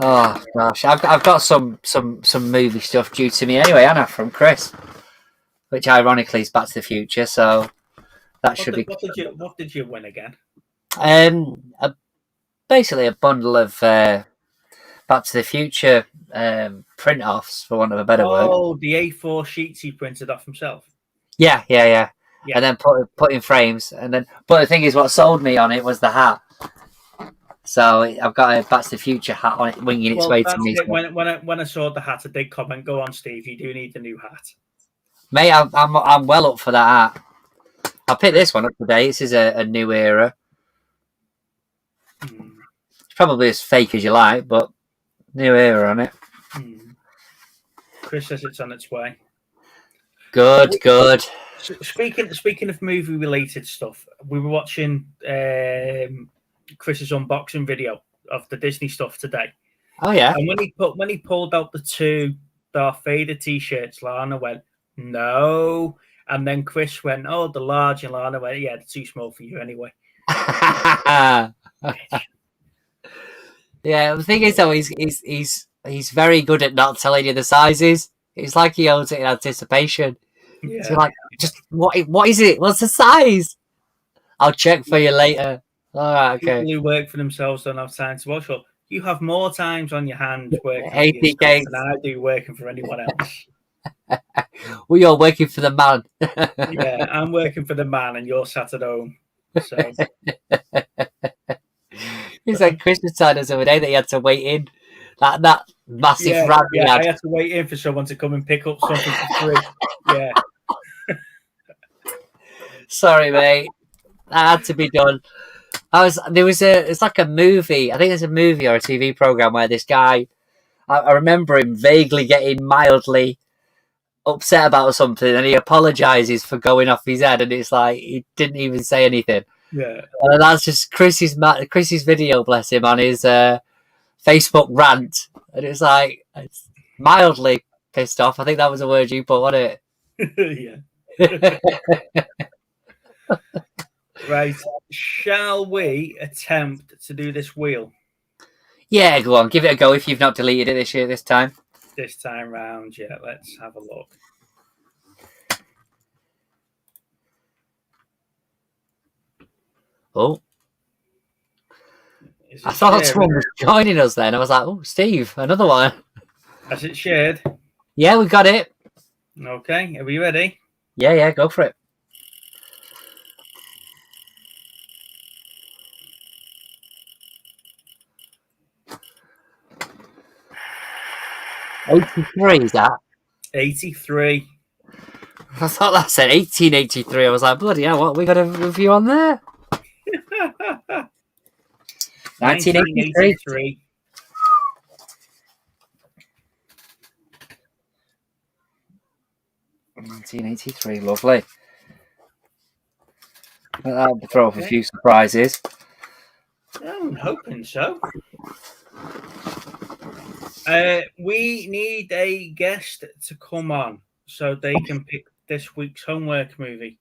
Oh gosh, I've got some movie stuff due to me anyway, Anna, from Chris, which ironically is Back to the Future. So that should be. What did you win again? Basically a bundle of Back to the Future print-offs, for want of a better word. Oh, the A4 sheets he printed off himself. Yeah. And then put in frames, and then. But the thing is, what sold me on it was the hat. So I've got a Back to the Future hat on it, winging its way to me. When I saw the hat, I did comment, "Go on, Steve, you do need the new hat." Mate, I'm well up for that hat. I'll pick this one up today. This is a new era. It's probably as fake as you like, but new era on it. Chris says it's on its way. Good. Speaking of movie related stuff, we were watching Chris's unboxing video of the Disney stuff today. Oh yeah. And when he pulled out the 2 Darth Vader t-shirts, Lana went, "No." And then Chris went, "Oh, the large," and Lana went, "Yeah, they're too small for you anyway." Yeah, the thing is though, he's very good at not telling you the sizes. It's like he owns it in anticipation. Yeah. So like, just what is it? What's the size? I'll check for you later. All right, okay. People who work for themselves don't have time to watch. Well, you have more times on your hands working for 80 yourself games than I do working for anyone else. Well, you're working for the man. Yeah, I'm working for the man, and you're sat at home. So it's like Christmas time the other day that he had to wait in. That massive rant he had. I had to wait in for someone to come and pick up something for free. Yeah. Sorry, mate. That had to be done. It's like a movie. I think there's a movie or a TV program where this guy, I remember him vaguely getting mildly upset about something, and he apologizes for going off his head, and it's like he didn't even say anything. Yeah. And that's just Chris's video, bless him, on his Facebook rant, and it's like it's mildly pissed off. I think that was a word you put, wasn't Yeah. it? Right. Shall we attempt to do this wheel Yeah, go on, give it a go if you've not deleted it this time. this time round? Yeah, let's have a look. Oh, Is I it thought shared? someone was joining us then. I was like, oh, Steve, another one. Has it shared? Yeah, we got it. Okay, are we ready? Yeah, go for it. '83 is that? 83. I thought that said 1883. I was like, bloody hell, what we got a review on there? 1983. 1983, lovely. That'll throw up a few surprises. I'm hoping so. We need a guest to come on so they can pick this week's homework movie.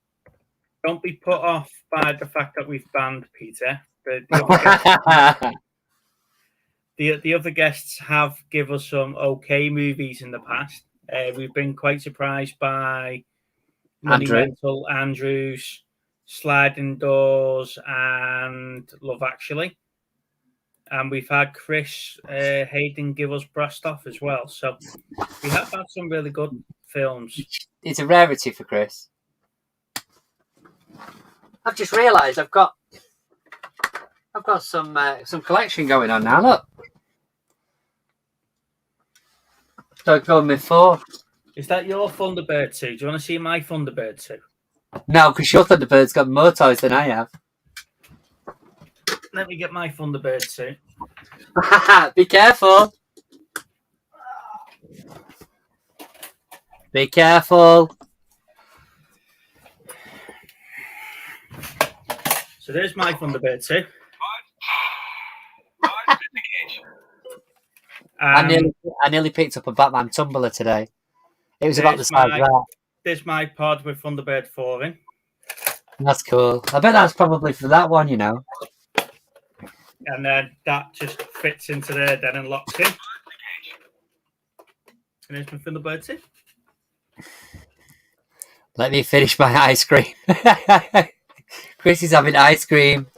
Don't be put off by the fact that we've banned Peter. The other guests have given us some okay movies in the past. We've been quite surprised by Monumental, Andrews, Sliding Doors, and Love Actually. And we've had Chris Hayden give us Brastoff as well. So we have had some really good films. It's a rarity for Chris. I've just realised I've got some collection going on now. Look, so going with 4. Is that your Thunderbird 2? Do you want to see my Thunderbird 2? No, because your Thunderbird's got more toys than I have. Let me get my Thunderbird 2. Be careful. Be careful. So there's my Thunderbird 2. I nearly picked up a Batman tumbler today. It was about the size of that. There's my pod with Thunderbird 4 in. That's cool. I bet that's probably for that one, you know. And then that just fits into there then and locks in. And there's my Thunderbird 2. Let me finish my ice cream. Chris is having ice cream.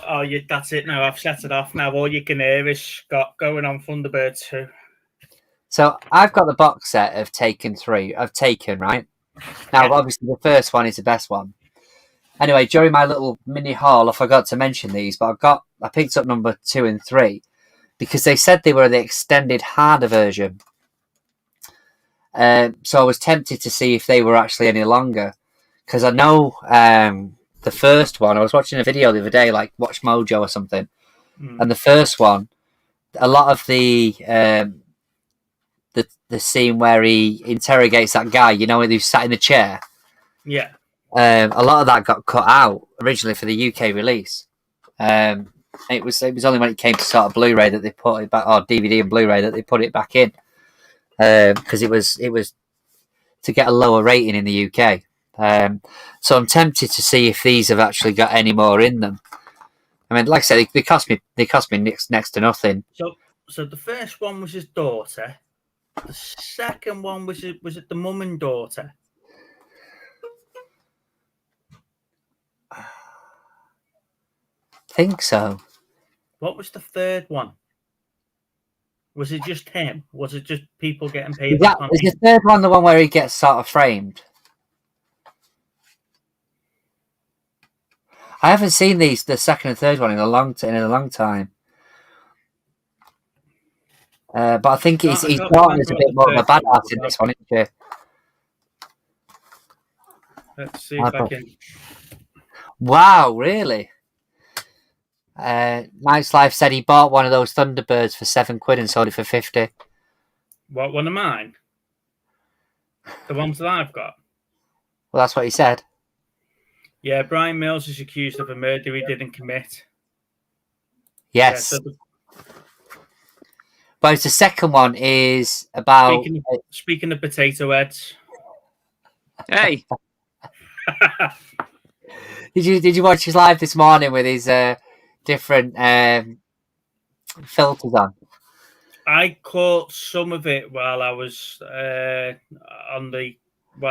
Oh, yeah, that's it now. I've set it off now. All you can hear is Scott going on Thunderbird 2. So I've got the box set of Taken, right? Now, obviously, the first one is the best one. Anyway, during my little mini haul, I forgot to mention these, but I picked up number 2 and 3 because they said they were the extended harder version. So I was tempted to see if they were actually any longer, because I know the first one. I was watching a video the other day, like Watch Mojo or something, and the first one, a lot of the scene where he interrogates that guy, you know, who's sat in the chair. Yeah. A lot of that got cut out originally for the UK release. It was only when it came to sort of Blu-ray that they put it back, or DVD and Blu-ray that they put it back in, because it was to get a lower rating in the UK. So I'm tempted to see if these have actually got any more in them. I mean, like I said, they cost me next to nothing. So the first one was his daughter. The second one was it the mum and daughter? I think so. What was the third one? Was it just him? Was it just people getting paid? Is the third one the one where he gets sort of framed? I haven't seen the second and third one in a long time. But I think his daughter's a bit more of a badass in this one, isn't she? Let's see if I can. Wow, really? Nice Life said he bought one of those Thunderbirds for £7 and sold it for 50. What, one of mine? The ones that I've got? Well, that's what he said. Yeah, Brian Mills is accused of a murder he didn't commit. Yes. Yeah, But the second one is about. speaking of potato heads. Hey, Did you watch his live this morning with his different filters on? I caught some of it while I was while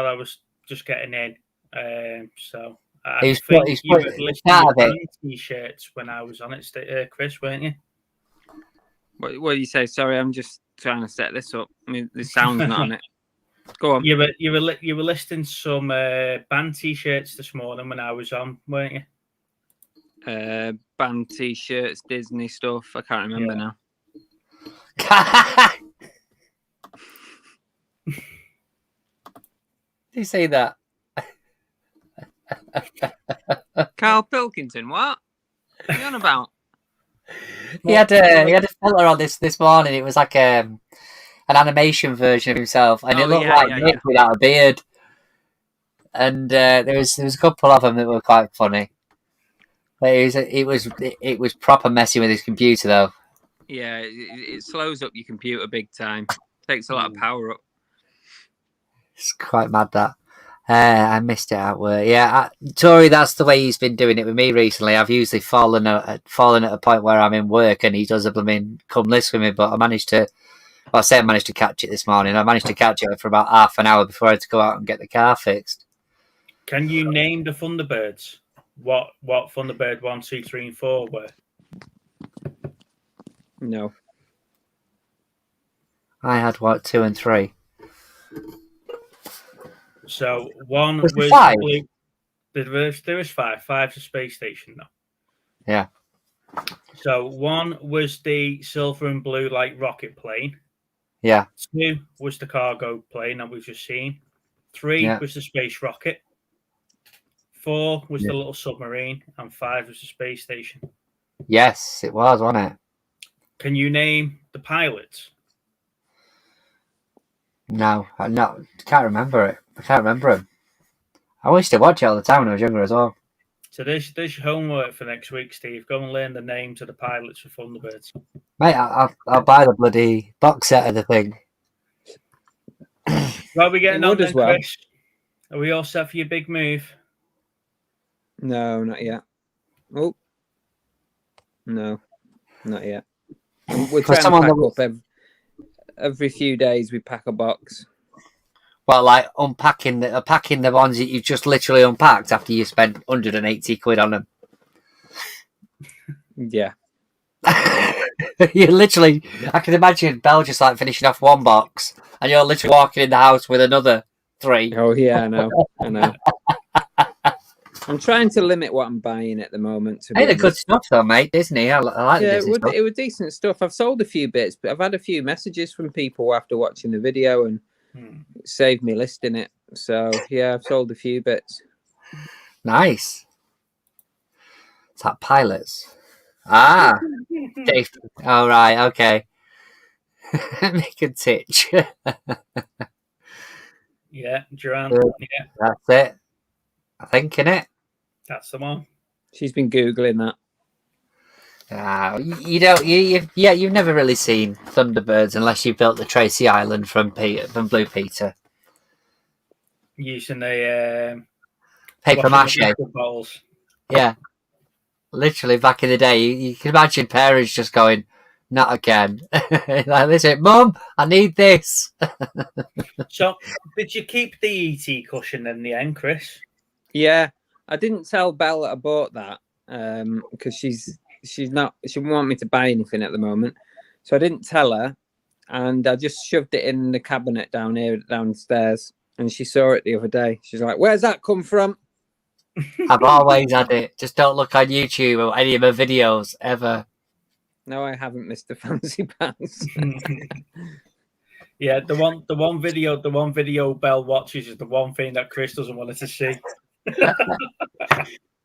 I was just getting in. So I He's think put- you he's were put- listing part your of it. band t-shirts when I was on it, Chris, weren't you? what do you say? Sorry, I'm just trying to set this up. I mean, the sound's not on it. Go on. You were listing some band t-shirts this morning when I was on, weren't you? Band t-shirts, Disney stuff. I can't remember now. Did you say that? Carl Pilkington, what? What are you on about? He had a filter on this morning. It was like an animation version of himself, and it looked like Nick without a beard. And there was a couple of them that were quite funny. But it was proper messing with his computer though. Yeah, it slows up your computer big time. Takes a lot of power up. It's quite mad that. I missed it at work. Yeah, Tori, that's the way he's been doing it with me recently. I've usually fallen at a point where I'm in work and he does a blooming come list with me, but I managed to catch it this morning. I managed to catch it for about half an hour before I had to go out and get the car fixed. Can you name the Thunderbirds? What Thunderbird 1, 2, 3, and 4 were? No. I had 2 and 3. So one Was was there 5? There was 5. 5's a space station though. Yeah. So one was the silver and blue like rocket plane. Yeah. 2 was the cargo plane that we've just seen. 3 was the space rocket. 4 was the little submarine, and 5 was the space station. Yes, it was, wasn't it? Can you name the pilots? No, can't remember it. I can't remember him. I used to watch it all the time when I was younger as well. So there's your homework for next week, Steve. Go and learn the names of the pilots for Thunderbirds. Mate, I'll buy the bloody box set of the thing. Well, we getting on then, as well. Chris? Are we all set for your big move? No, not yet. Oh. No, not yet. We're trying to pack up every few days. We pack a box. Well, like packing the ones that you've just literally unpacked after you spent 180 quid on them. Yeah. You literally, I can imagine Belle just like finishing off one box, and you're literally walking in the house with another 3. Oh yeah, I know. I'm trying to limit what I'm buying at the moment. Hey, they're good stuff though, mate. Disney, I like the Disney stuff. It was decent stuff. I've sold a few bits, but I've had a few messages from people after watching the video and it saved me listing it. So yeah, I've sold a few bits. Nice. It's that pilots. Ah, Dave. All right, okay. Make a titch. Yeah, Duran. Yeah, That's it. I think, innit? that's the one. She's been Googling that. You've never really seen Thunderbirds unless you built the Tracy Island from Blue Peter. Using the Paper mache. bottles. Yeah. Literally back in the day, you can imagine parents just going, not again. Like, listen, Mum, I need this. So, did you keep the ET cushion in the end, Chris? Yeah, I didn't tell Belle that I bought that because she wouldn't want me to buy anything at the moment, so I didn't tell her, and I just shoved it in the cabinet downstairs, and she saw it the other day. She's like, "Where's that come from?" I've always had it. Just don't look on YouTube or any of my videos ever. No, I haven't, Mr. Fancy Pants. Yeah, the one video Belle watches is the one thing that Chris doesn't want her to see.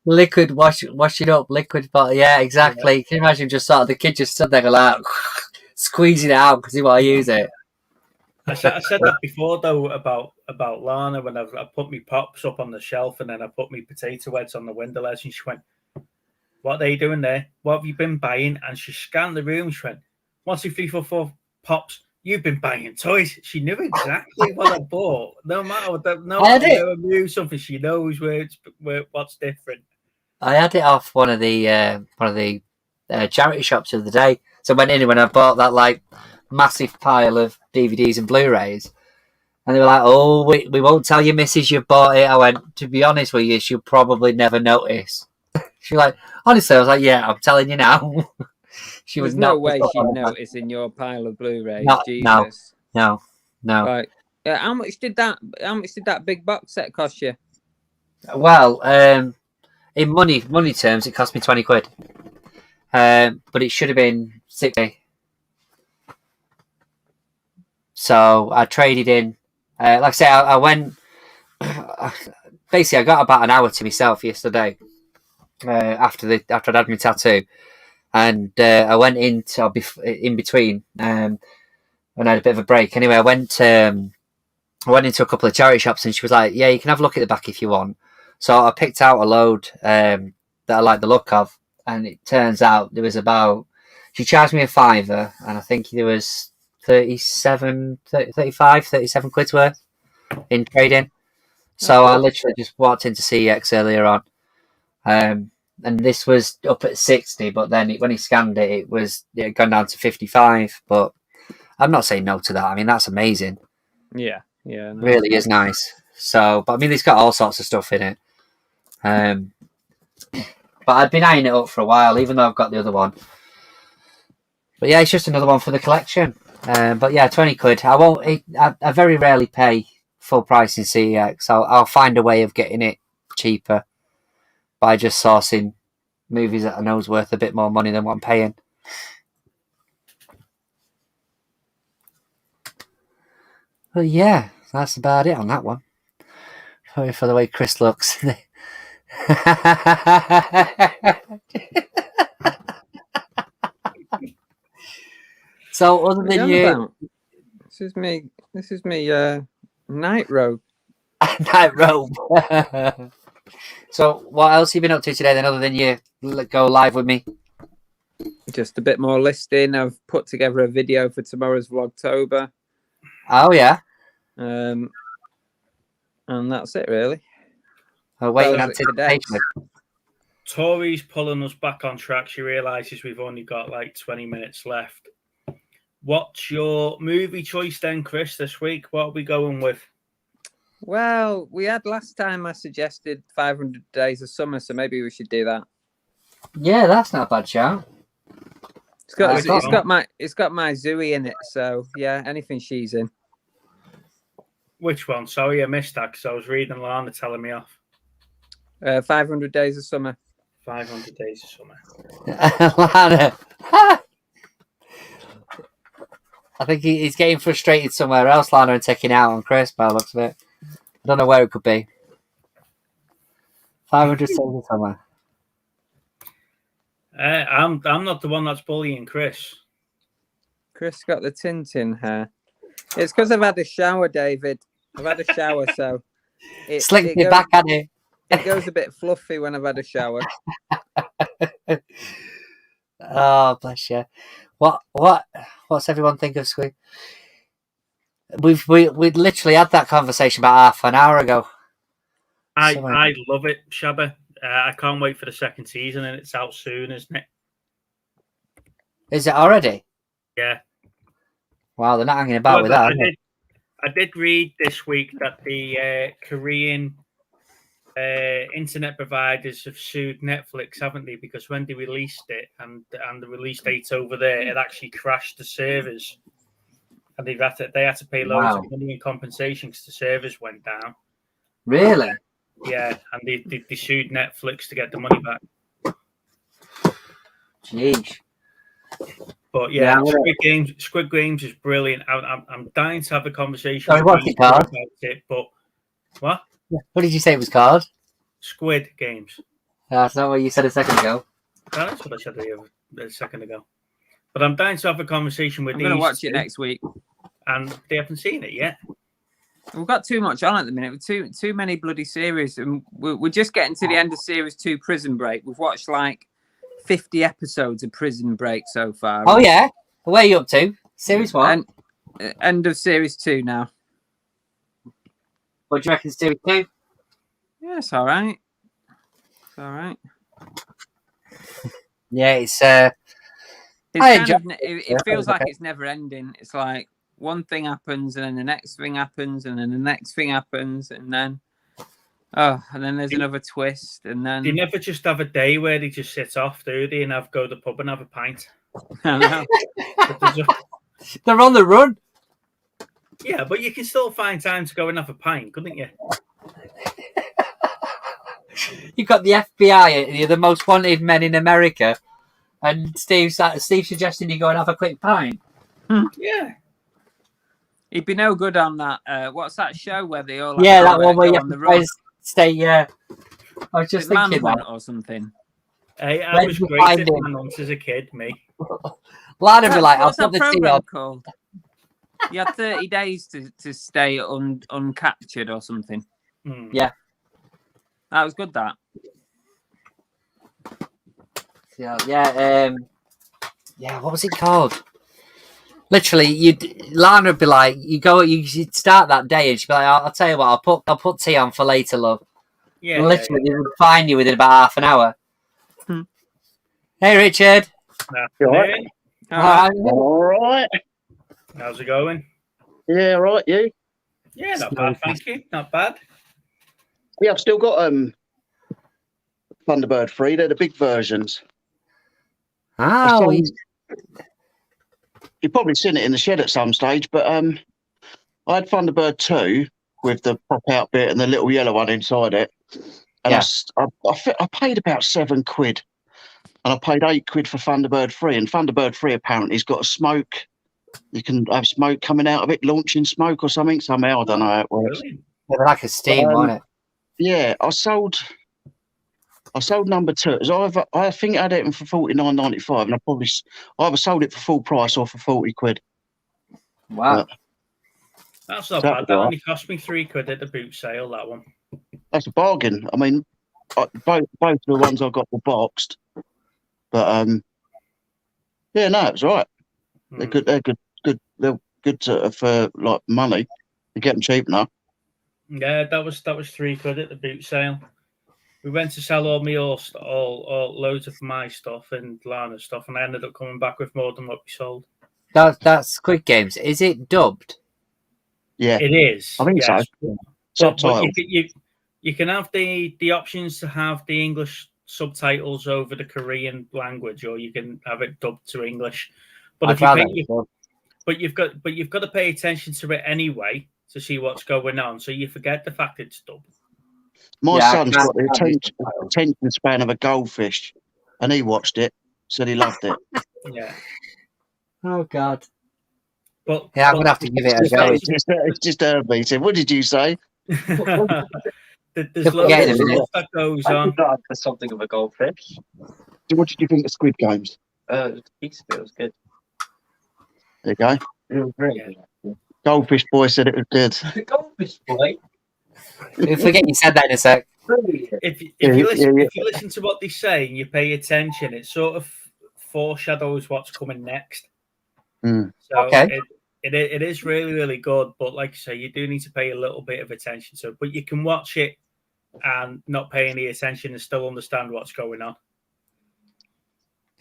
Liquid washing up liquid bottle. Yeah, exactly. Yeah. Can you imagine just sort of the kid just stood there like squeezing it out because he want to use it? I said that before though about Lana when I put my pops up on the shelf and then I put my potato heads on the window ledge and she went, "What are you doing there? What have you been buying?" And she scanned the room. She went, 1, 2, 3, 4, 4 pops. You've been buying toys. She knew exactly what I bought. No matter where I move something, she knows what's different. I had it off one of the charity shops the other day. So I went in when I bought that like massive pile of DVDs and Blu-rays, and they were like, "Oh, we won't tell your missus you bought it." I went, "To be honest with you, she'll probably never notice." She's like, "Honestly," I was like, "Yeah, I'm telling you now." She There's was no not way she'd notice in your pile of Blu-rays. No, Jesus. No. Right. How much did that big box set cost you? Well, in money terms, it cost me 20 quid. But it should have been 60. So I traded in. Like I say, I went. Basically, I got about an hour to myself yesterday after I'd had my tattoo, and I went in between and I had a bit of a break. Anyway, I went into a couple of charity shops, and she was like, "Yeah, you can have a look at the back if you want." So I picked out a load that I like the look of, and it turns out there was she charged me a £5, and I think there was 37 quid's worth in trading. So I literally just walked into CEX earlier on, and this was up at 60, but then when he scanned it had gone down to 55. But I'm not saying no to that. I mean, that's amazing. Yeah, no. Really is nice. So, but I mean, it's got all sorts of stuff in it. But I'd been eyeing it up for a while, even though I've got the other one. But yeah, it's just another one for the collection. But yeah, 20 quid. I very rarely pay full price in CEX. I'll find a way of getting it cheaper by just sourcing movies that I know is worth a bit more money than what I'm paying. But yeah, that's about it on that one. Sorry for the way Chris looks. So other than you, this is me night robe. Night robe. So what else have you been up to today then, other than you go live with me? Just a bit more listing. I've put together a video for tomorrow's Vlogtober. Oh yeah. And that's it really. Waiting anticipation. Tori's pulling us back on track. She realises we've only got like 20 minutes left. What's your movie choice then, Chris, this week? What are we going with? Well, we had last time I suggested 500 Days of Summer, so maybe we should do that. Yeah, that's not a bad shout. It's got my Zooey in it, so yeah, anything she's in. Which one? Sorry, I missed that because I was reading Lana telling me off. 500 Days of Summer. 500 Days of Summer. Lana. I think he's getting frustrated somewhere else, Lana, and taking out on Chris by the looks of it. I don't know where it could be. 500 Days of Summer. I'm not the one that's bullying Chris. Chris got the Tintin hair. It's because I've had a shower, David. I've had a shower, so slicked it back at you. It goes a bit fluffy when I've had a shower. Oh, bless you. What's everyone think of Squid? We'd literally had that conversation about half an hour ago. I love it, Shabba. I can't wait for the second season, and it's out soon, isn't it? Is it already? Yeah. Wow, they're not hanging about with that. I did read this week that the Korean internet providers have sued Netflix, haven't they? Because when they released it and the release date over there, it actually crashed the servers, and they had to pay loads of money in compensation because the servers went down. Really? Yeah, and they sued Netflix to get the money back. Jeez. But yeah, Squid Games is brilliant. I'm dying to have a conversation. Sorry, what's it called? About it, but what? What did you say it was called? Squid Games. That's not what you said a second ago. That's what I said a second ago. But I'm dying to have a conversation with. I'm going to watch it next week. and they haven't seen it yet. We've got too much on at the minute. Too many bloody series, and we're just getting to the end of series 2, Prison Break. We've watched like 50 episodes of Prison Break so far. Oh yeah, where are you up to? Series what? And end of series 2 now. What do you reckon, series 2? Yeah, it's all right. It's all right. Yeah, it's It's I kind enjoy- of, it feels like okay. it's never ending. It's like one thing happens, and then the next thing happens, and then the next thing happens, and then there's another twist, and then They never just have a day where they just sit off, do they, and go to the pub and have a pint. I know. But there's a- they're on the run. yeah, but you can still find time to go and have a pint, couldn't you? You've got the FBI, you're the most wanted men in America, and Steve suggesting you go and have a quick pint. Yeah. He'd be no good on that. What's that show where they all Yeah, have that one where go you on the have to run? stay. Yeah, I was just thinking Manhunt that. or something. Hey, I When was you great find at him. Manhunt as a kid, me. Lad would be like, "I'll What's put that the tea program on." called? You had 30 days to stay uncaptured or something. Hmm. Yeah. That was good. That. Yeah. What was it called? Literally, Lana would be like, you'd start that day, and she'd be like, "I'll tell you what, I'll put tea on for later, love." Yeah. And literally, they would find you within about half an hour. Hmm. Hey, Richard. Yeah. Right. All right. How's it going? Yeah, right. You? Yeah, not bad, thank you. Not bad. Yeah, I've still got Thunderbird 3. They're the big versions. Oh, You've probably seen it in the shed at some stage, but I had Thunderbird 2 with the pop out bit and the little yellow one inside it. And Yeah. I paid about £7, and I paid £8 for Thunderbird 3. And Thunderbird 3 apparently has got a smoke. You can have smoke coming out of it, launching smoke or something. Somehow I don't know how it works. Brilliant. like a Steam, wasn't it? Yeah, I sold number 2. I think I had it for £49.95, and I either sold it for full price or for £40. Wow. That's not That bad. was That all right. only cost me £3 at the boot sale, that one. That's a bargain. I mean, both of the ones I got were boxed, but yeah, no, it was all right. They're Hmm. good. They're good. They're good for like money. You get them cheap enough. Yeah, that was £3 at the boot sale. We went to sell all loads of my stuff and Lana's stuff, and I ended up coming back with more than what we sold. That's Squid Games. Is it dubbed? Yeah, It is. I think yes. so. But Subtitles. you can have the options to have the English subtitles over the Korean language, or you can have it dubbed to English. But I'd if you rather pay, it dubbed. you've got to pay attention to it anyway to see what's going on, so you forget the fact it's dubbed. My Yeah, I son's can't- got the can't use subtitles. attention span of a goldfish, and he watched it, said he loved it. Yeah, Oh God. but Yeah, I'm gonna have to give it a go. It's just Herbie. He said, "What did you say?" There's Yeah, loads in a of minute. stuff that goes on. For something of a goldfish. What did you think of Squid Games? The piece of it was good. There you go. It was really Yeah. good. Goldfish boy said it was good. Goldfish boy. You forget you said that in a sec. Brilliant. If Yeah, you listen, yeah. if you listen to what they say and you pay attention, it sort of foreshadows what's coming next. Mm. So Okay. it is really, really good. But like I say, you do need to pay a little bit of attention to it. But you can watch it and not pay any attention and still understand what's going on.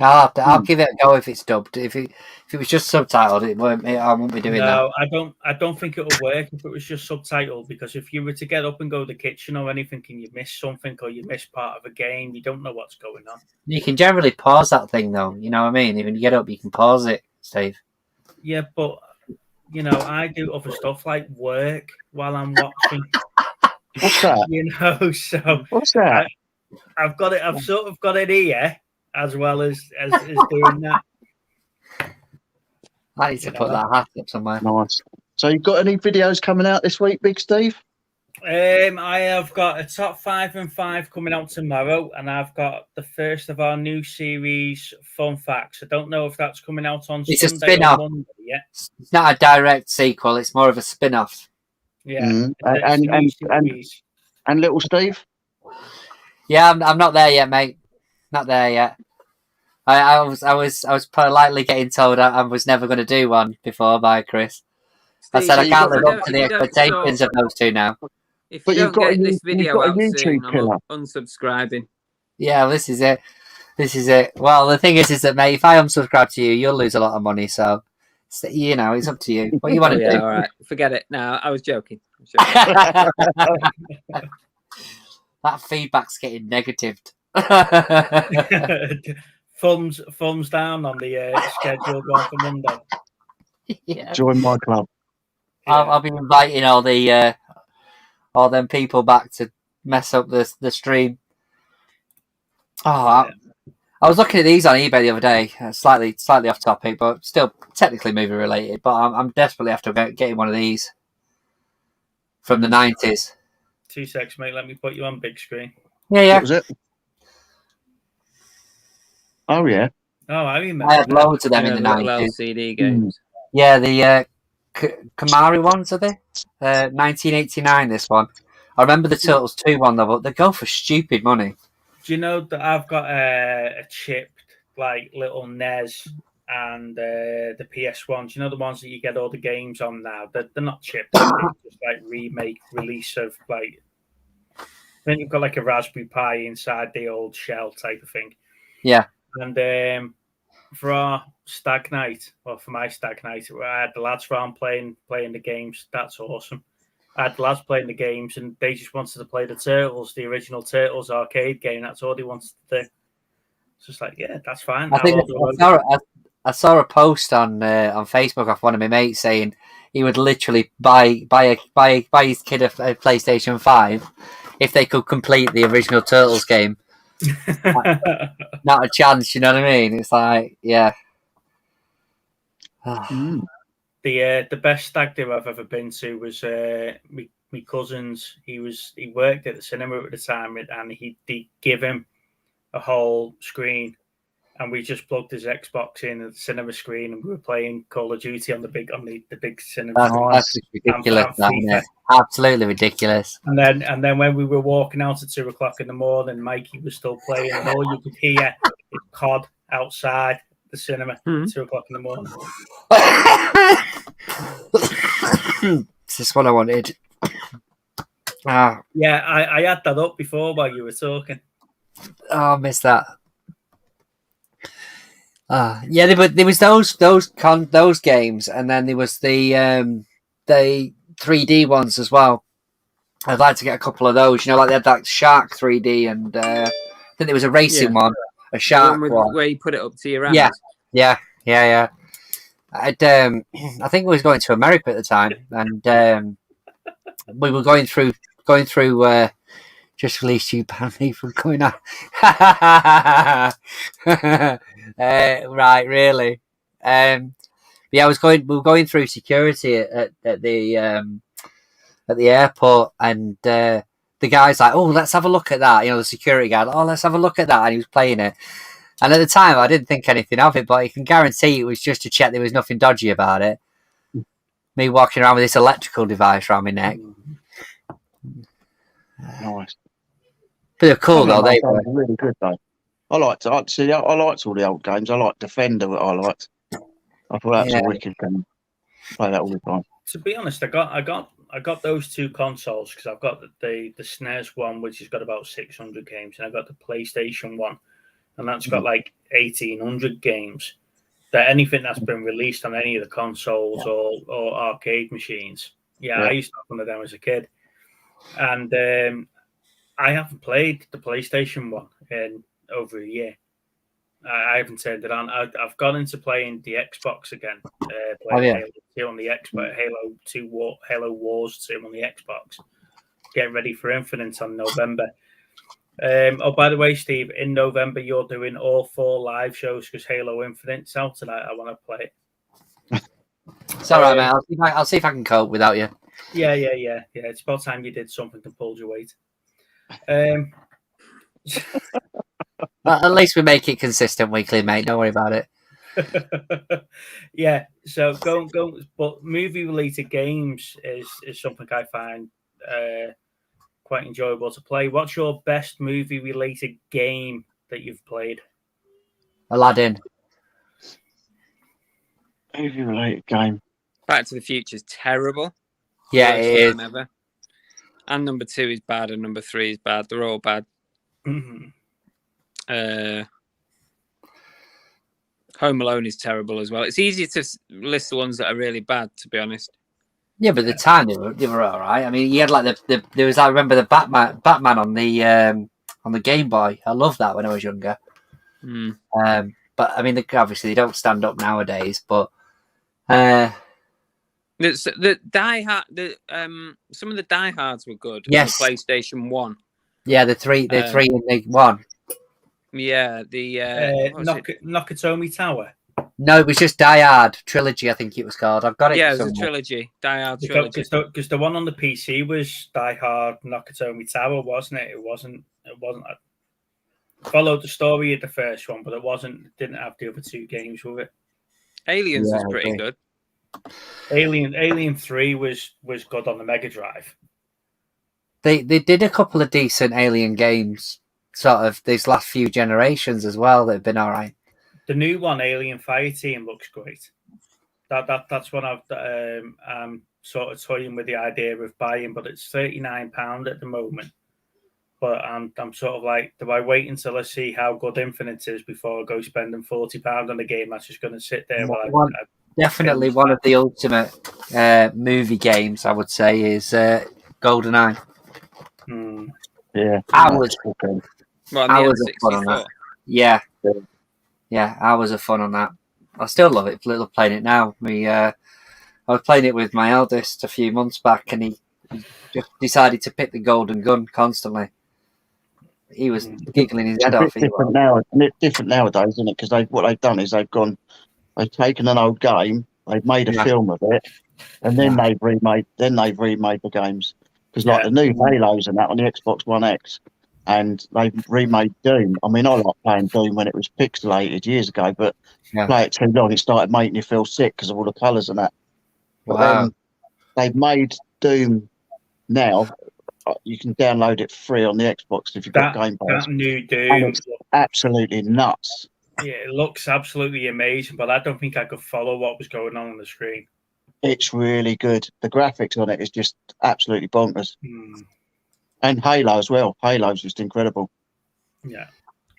I'll give it a go if it's dubbed. If it was just subtitled, I won't be doing that. No, I don't think it'll work if it was just subtitled, because if you were to get up and go to the kitchen or anything and you miss something or you miss part of a game, you don't know what's going on. You can generally pause that thing though. You know what I mean? When you get up, you can pause it, Steve. Yeah, but you know, I do other stuff like work while I'm watching. What's that? You know, so What's that? I've got it. I've sort of got it here as well as doing that. I need to put that hat up somewhere. Nice. So you've got any videos coming out this week, Big Steve? I have got a top 5 and 5 coming out tomorrow, and I've got the first of our new series, Fun Facts. I don't know if that's coming out on It's a Sunday or spin-off. Monday yet. It's not a direct sequel. It's more of a spin-off. Yeah, Mm. it's a new series. And little Steve. Yeah, I'm not there yet, mate. Not there yet. I was politely getting told I was never going to do one before by Chris. I said I Steve, can't if live you up don't- to if the you don't expectations sort- of those two now. If But you you've don't got get this you've video got a out YouTube soon, I'm killer. unsubscribing. Yeah, this is it. This is it. Well, the thing is that, mate, if I unsubscribe to you, you'll lose a lot of money. So, you know, it's up to you. What you want Oh, to yeah, do? all right. Forget it. No, I was joking. That feedback's getting negative. thumbs down on the schedule going for Monday. Yeah. Join my club. I'll be inviting all them people back to mess up the stream. Oh, I was looking at these on eBay the other day. Slightly off topic, but still technically movie related. But I'm desperately after getting one of these from the 90s. 2 seconds, mate. Let me put you on big screen. Yeah. What was it? Oh yeah. Oh, I remember. I had loads of them in the little 90s. LCD games. Yeah, the Kamari ones, are they? 1989, this one. I remember the Turtles 2 one, though, but they go for stupid money. Do you know that I've got a chipped, like, little NES and the PS1? Do you know the ones that you get all the games on now? They're not chipped. They're just, like, remake, release of, like... I think you've got, like, a Raspberry Pi inside the old shell type of thing. Yeah. And for our stag night, or for my stag night, I had the lads round playing the games. That's awesome. I had the lads playing the games, and they just wanted to play the Turtles, the original Turtles arcade game. That's all they wanted to do. It's just like, yeah, that's fine. I saw a post on Facebook off one of my mates saying he would literally buy his kid a PlayStation 5 if they could complete the original Turtles game. Not a chance, you know what I mean? It's like, yeah. The best stag do I've ever been to was my cousin's. He worked at the cinema at the time, and he'd give him a whole screen, and we just plugged his Xbox in at the cinema screen, and we were playing Call of Duty on the big cinema screen. That's ridiculous, isn't it? Absolutely ridiculous. And then when we were walking out at 2:00 in the morning, Mikey was still playing, and all you could hear is COD outside the cinema at 2:00 in the morning. Is this what I wanted? Yeah, I had that up before while you were talking. Oh, I missed that. Yeah, there was those games, and then there was the 3D ones as well. I'd like to get a couple of those. You know, like they had that Shark 3D, and I think there was a racing one, a Shark one, where you put it up to your hands. Yeah. I think we was going to America at the time, and we were going through. Just released you, Pammy, from going out. Right, really? Yeah, we were going through security at the airport, and the guy's like, "Oh, let's have a look at that." You know, the security guard, "Oh, let's have a look at that," and he was playing it. And at the time, I didn't think anything of it, but I can guarantee it was just to check there was nothing dodgy about it. Me walking around with this electrical device around my neck. Nice. But they're cool, though. They were really good, though. I liked all the old games. I liked Defender. I liked. I thought that's a wicked game. Play that all the time. To be honest, I got those two consoles because I've got the SNES one, which has got about 600 games, and I've got the PlayStation one, and that's got like 1,800 games. That anything that's been released on any of the consoles or arcade machines. Yeah, I used to have one of them as a kid, and I haven't played the PlayStation one in over a year. I haven't turned it on. I've gone into playing the Xbox again. Playing Halo 2 on the Xbox, Halo Wars 2 on the Xbox. Getting ready for Infinite on November. By the way, Steve, in November you're doing all 4 live shows because Halo Infinite's out, and I want to play it. It's all right, mate. I'll see if I can cope without you. Yeah. It's about time you did something and pulled your weight. Well, at least we make it consistent weekly, mate. Don't worry about it. Yeah. So go. But movie related games is something I find quite enjoyable to play. What's your best movie related game that you've played? Aladdin. Movie related game. Back to the Future is terrible. Yeah, Worst it is. game ever. And number 2 is bad, and number 3 is bad. They're all bad. Mhm. Home Alone is terrible as well. It's easier to list the ones that are really bad, to be honest. Yeah, but the time they were all right. I mean, you had like there was, I remember the Batman on the Game Boy. I loved that when I was younger. Mm. But I mean, obviously they don't stand up nowadays. But The Die Hard, some of the Die Hards were good. Yes. On the PlayStation 1. yeah, the three in the one. Yeah, Nakatomi Tower. No, it was just Die Hard Trilogy. I think it was called. I've got it. Yeah, it was a somewhere. trilogy. Die Hard trilogy. Because the one on the PC was Die Hard Nakatomi Tower, wasn't it? It wasn't. Followed the story of the first one, but didn't have the other 2 games with it. Aliens Yeah, was pretty okay. good. Alien 3 was good on the Mega Drive. They did a couple of decent Alien games, sort of these last few generations as well. That have been all right. The new one, Alien Fireteam, looks great. That's one I'm sort of toying with the idea of buying, but it's £39 at the moment. But I'm sort of like, do I wait until I see how good Infinite is before I go spending £40 on a game that's just going to sit there? Definitely one of the ultimate movie games, I would say, is GoldenEye. Yeah. Hours Well, on the Hours of fun on N64. that. Yeah, hours of fun on that. I still love it. Love playing it now. I was playing it with my eldest a few months back, and he just decided to pick the golden gun constantly. He was giggling his head off. Different nowadays, isn't it? Because what they've done is they've taken an old game, they've made a film of it, and then they've remade the games. Because like the new Halos and that on the Xbox One X, and they've remade Doom. I mean, I like playing Doom when it was pixelated years ago, but play it too long, it started making you feel sick because of all the colours and that. But then they've made Doom now. You can download it free on the Xbox if you've got Game Pass. That new And Doom, it's absolutely nuts. yeah, it looks absolutely amazing, but I don't think I could follow what was going on the screen. It's really good. The graphics on it is just absolutely bonkers. And Halo as well. Halo's just incredible. Yeah.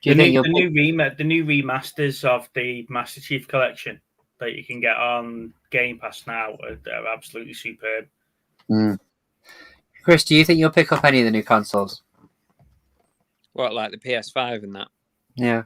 Do you think The new remasters of the Master Chief Collection that you can get on Game Pass now are absolutely superb. Chris, do you think you'll pick up any of the new consoles? What, like the PS5 and that? Yeah.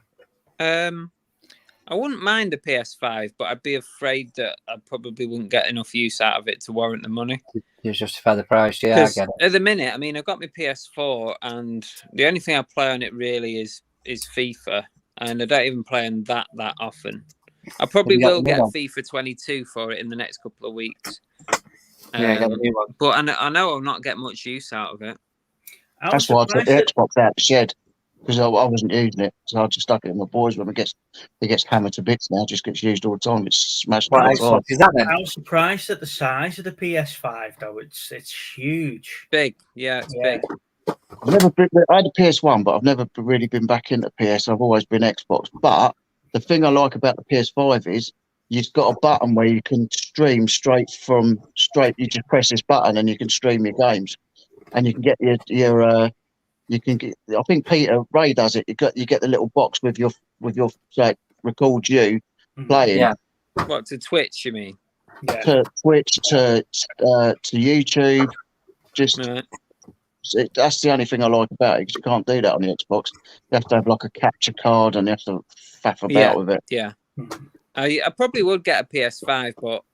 I wouldn't mind the PS5, but I'd be afraid that I probably wouldn't get enough use out of it to warrant the money. You justify the price. Yeah, I get it. At the minute, I mean, I've got my PS4, and the only thing I play on it really is FIFA, and I don't even play on that often. I probably will get FIFA 22 for it in the next couple of weeks. Get the new one. But I know I'll not get much use out of it. That's why I took the Xbox out of the shed, because I wasn't using it. So I just stuck it in my boys' room. It gets hammered to bits now. It just gets used all the time. It's smashed all the time. Is that then? I was surprised at the size of the PS5, though. It's huge. Big, yeah, it's big. I had a PS1, but I've never really been back into PS. I've always been Xbox. But the thing I like about the PS5 is you've got a button where you can stream straight. You just press this button and you can stream your games, and you can get your you can get. I think Peter Ray does it. You get the little box with your so it records you playing. Yeah. What, to Twitch? You mean? Yeah. To Twitch, to YouTube. Just that's the only thing I like about it, because you can't do that on the Xbox. You have to have like a capture card and you have to faff about with it. Yeah. I probably would get a PS5, but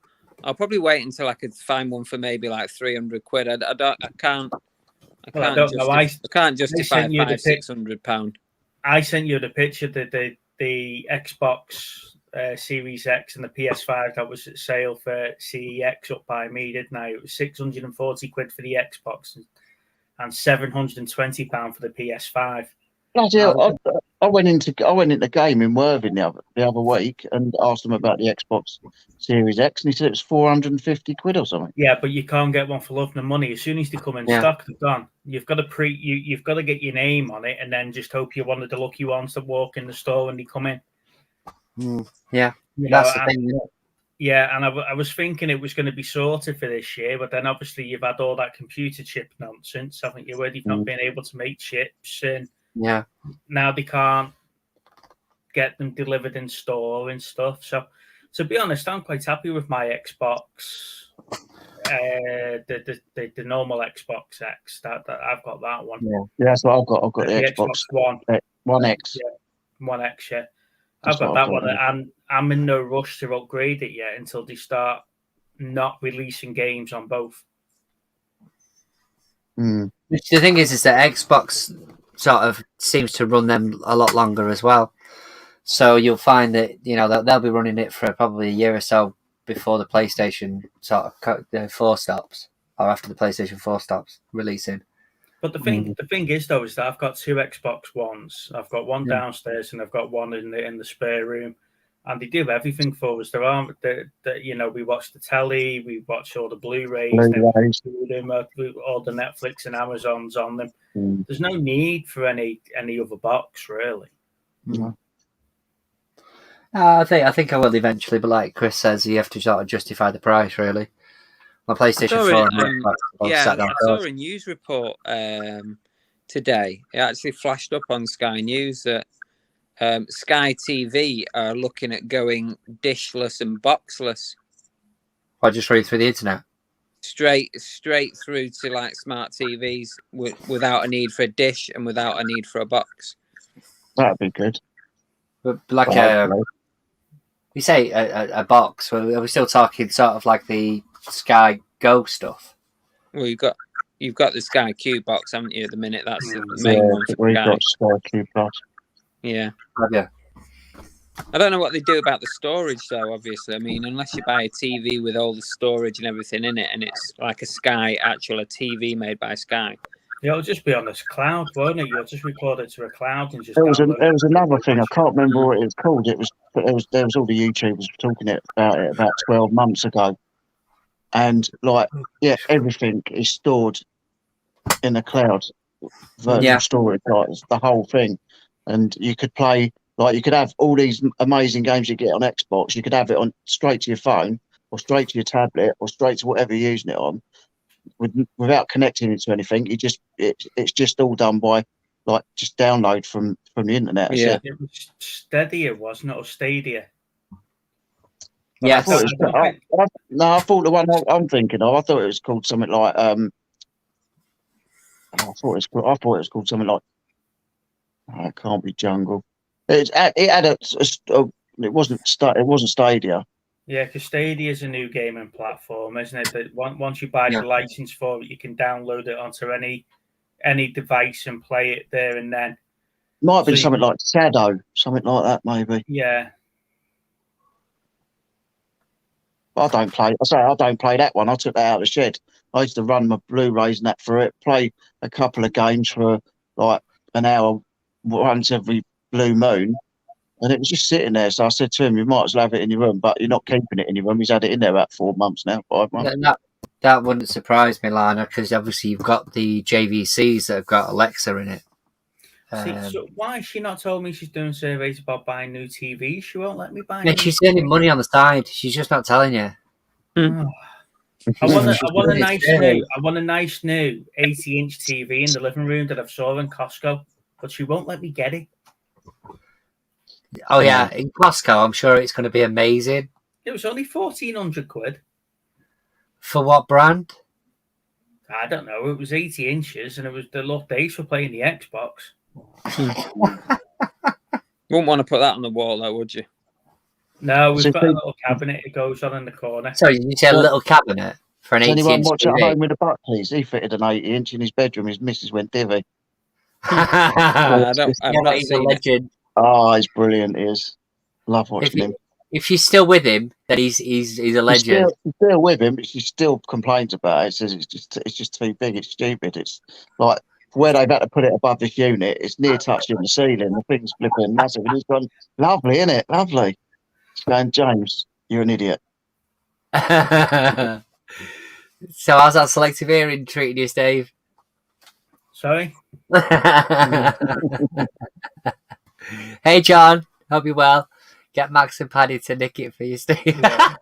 I'll probably wait until I could find one for maybe like 300 quid. I can't justify £500-600. I sent you the picture that the Xbox Series X and the PS5 that was at sale for CEX up by me, didn't I? It was 640 quid for the Xbox and £720 for the PS5. Bloody hell, I went into game in Worthing the other week and asked him about the Xbox Series X, and he said it was 450 quid or something. Yeah, but you can't get one for love nor money. As soon as they come in stock, they're gone. You've got to you've got to get your name on it, and then just hope you're one of the lucky ones that walk in the store when they come in. Yeah, that's the thing. Yeah, and I was thinking it was going to be sorted for this year, but then obviously you've had all that computer chip nonsense, haven't you? Where they've not been able to make chips, and now they can't get them delivered in store and stuff. So, to be honest, I'm quite happy with my Xbox, the normal Xbox X. That I've got that one. Yeah, that's what I've got. I've got the Xbox One X. Yeah, One X. Yeah, I've got that one, and I'm in no rush to upgrade it yet until they start not releasing games on both. Mm. The thing is that Xbox sort of seems to run them a lot longer as well. So you'll find that they'll be running it for probably a year or so before the PlayStation sort of 4 stops, or after the PlayStation 4 stops releasing. But the thing is though, is that I've got two Xbox Ones. I've got one downstairs and I've got one in the spare room, and they do everything for us. There are we watch the telly, we watch all the Blu-rays, all the Netflix and Amazons on them. There's no need for any other box really. Mm. I think I will eventually, but like Chris says, you have to sort of justify the price really. My PlayStation 4 I saw a news report today. It actually flashed up on Sky News that Sky TV are looking at going dishless and boxless. I just read through the internet. Straight through to like smart TVs without a need for a dish and without a need for a box. That'd be good. But like we say a box. Are we still talking sort of like the Sky Go stuff? Well, you've got the Sky Q box, haven't you? At the minute, that's the main one for we've Sky. got Sky Q Plus. Yeah. Yeah. I don't know what they do about the storage, though. Obviously, I mean, unless you buy a TV with all the storage and everything in it, and it's like a TV made by Sky. Yeah, it'll just be on this cloud, won't it? You'll just record it to a cloud and just. There was another thing. I can't remember what it was called. There was all the YouTubers talking about it about 12 months ago, and everything is stored in the cloud, virtual storage, like the whole thing, and you could play. Like you could have all these amazing games you get on Xbox. You could have it on straight to your phone, or straight to your tablet, or straight to whatever you're using it on, without connecting it to anything. It's just all done by just download from the internet. It was Stadia, wasn't it, or Stadia? Yes. I thought the one I'm thinking of. I thought it was called something like I thought it was called something like. Oh, it can't be Jungle. It wasn't Stadia. Yeah, because Stadia is a new gaming platform, isn't it? That once you buy the license for it, you can download it onto any device and play it there and then. Might have been something like Shadow, something like that, maybe. Yeah. I don't play that one. I took that out of the shed. I used to run my Blu-rays and that for it, play a couple of games for like an hour once every blue moon, and it was just sitting there. So I said to him, "You might as well have it in your room, but you're not keeping it in your room." He's had it in there about 4 months now, 5 months. That wouldn't surprise me, Lana, because obviously you've got the JVCs that have got Alexa in it. So why has she not told me she's doing surveys about buying new TVs? She won't let me buy. Yeah, she's earning money on the side. She's just not telling you. I want a nice new 80-inch TV in the living room that I've saw in Costco, but she won't let me get it. Oh yeah, in Costco, I'm sure it's going to be amazing. It was only 1,400 quid. For what brand? I don't know. It was 80 inches, and it was the look days for playing the Xbox. Wouldn't want to put that on the wall, though, would you? No, we've got a little cabinet. It goes on in the corner. So you said a little cabinet for an 80-inch anyone watch TV? at home with a butt, please? He fitted an 80-inch in his bedroom. His missus went divvy. I've not seen it. Oh, he's brilliant. He is. Love watching him. if she's still with him, then he's a She's legend. still with him, but she still complains about it. Says it's just too big. It's stupid. It's like where they've had to put it above this unit. It's near touching the ceiling. The thing's flipping massive. And he's gone, lovely, isn't it? Lovely. He's going, James, you're an idiot. So how's that selective hearing treating you, Steve? Sorry. Hey, John. Hope you're well. Get Max and Paddy to nick it for you, Steve. Yeah.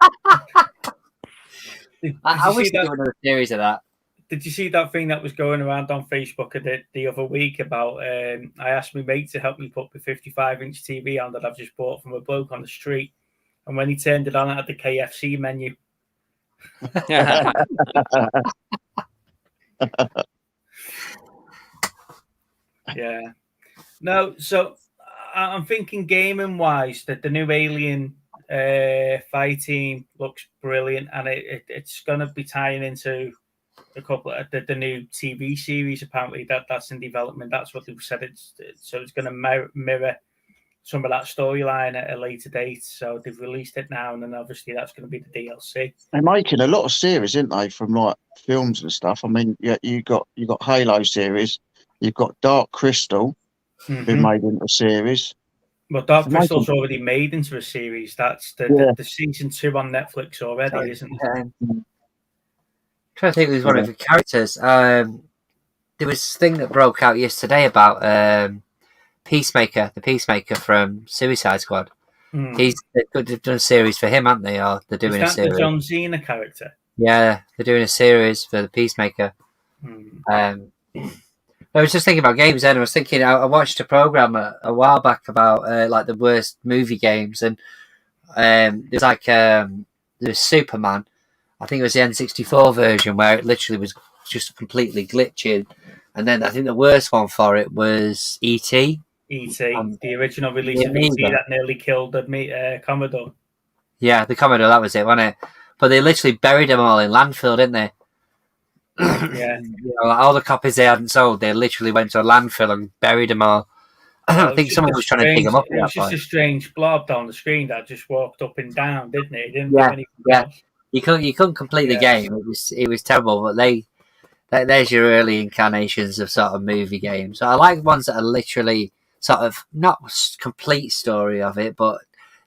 I wish they would have a series of that. Did you see that thing that was going around on Facebook the other week about? I asked my mate to help me put the 55-inch TV on that I've just bought from a bloke on the street, and when he turned it on, it had the KFC menu. Yeah. No, so I'm thinking gaming wise that the new Alien fight team looks brilliant, and it's going to be tying into a couple of the new TV series. Apparently, that's in development. That's what they've said. It's going to mirror some of that storyline at a later date. So they've released it now, and then obviously that's going to be the DLC. They're making a lot of series, aren't they, from like films and stuff. I mean, yeah, you got Halo series, you've got Dark Crystal, been made into a series. Well, Dark Crystal's already made into a series. That's the season 2 on Netflix already, isn't it? I'm trying to think who's one of the characters. There was a thing that broke out yesterday about Peacemaker, the Peacemaker from Suicide Squad. They've done a series for him, haven't they? Or they're doing a series. The John Cena character? Yeah, they're doing a series for the Peacemaker. I was just thinking about games then. I was thinking, I watched a program a while back about like the worst movie games, and there's like there's Superman. I think it was the N64 version where it literally was just completely glitching, and then I think the worst one for it was E.T. E.T., the original release of E.T. that nearly killed the Commodore. Yeah, the Commodore, that was it, wasn't it? But they literally buried them all in landfill, didn't they? Yeah. Like all the copies they hadn't sold, they literally went to a landfill and buried them all. I think someone was trying to pick them up. It was just a strange blob down the screen that just walked up and down, didn't it? It didn't do anything else. You couldn't complete the game. It was terrible. But there's your early incarnations of sort of movie games. So I like ones that are literally sort of not complete story of it, but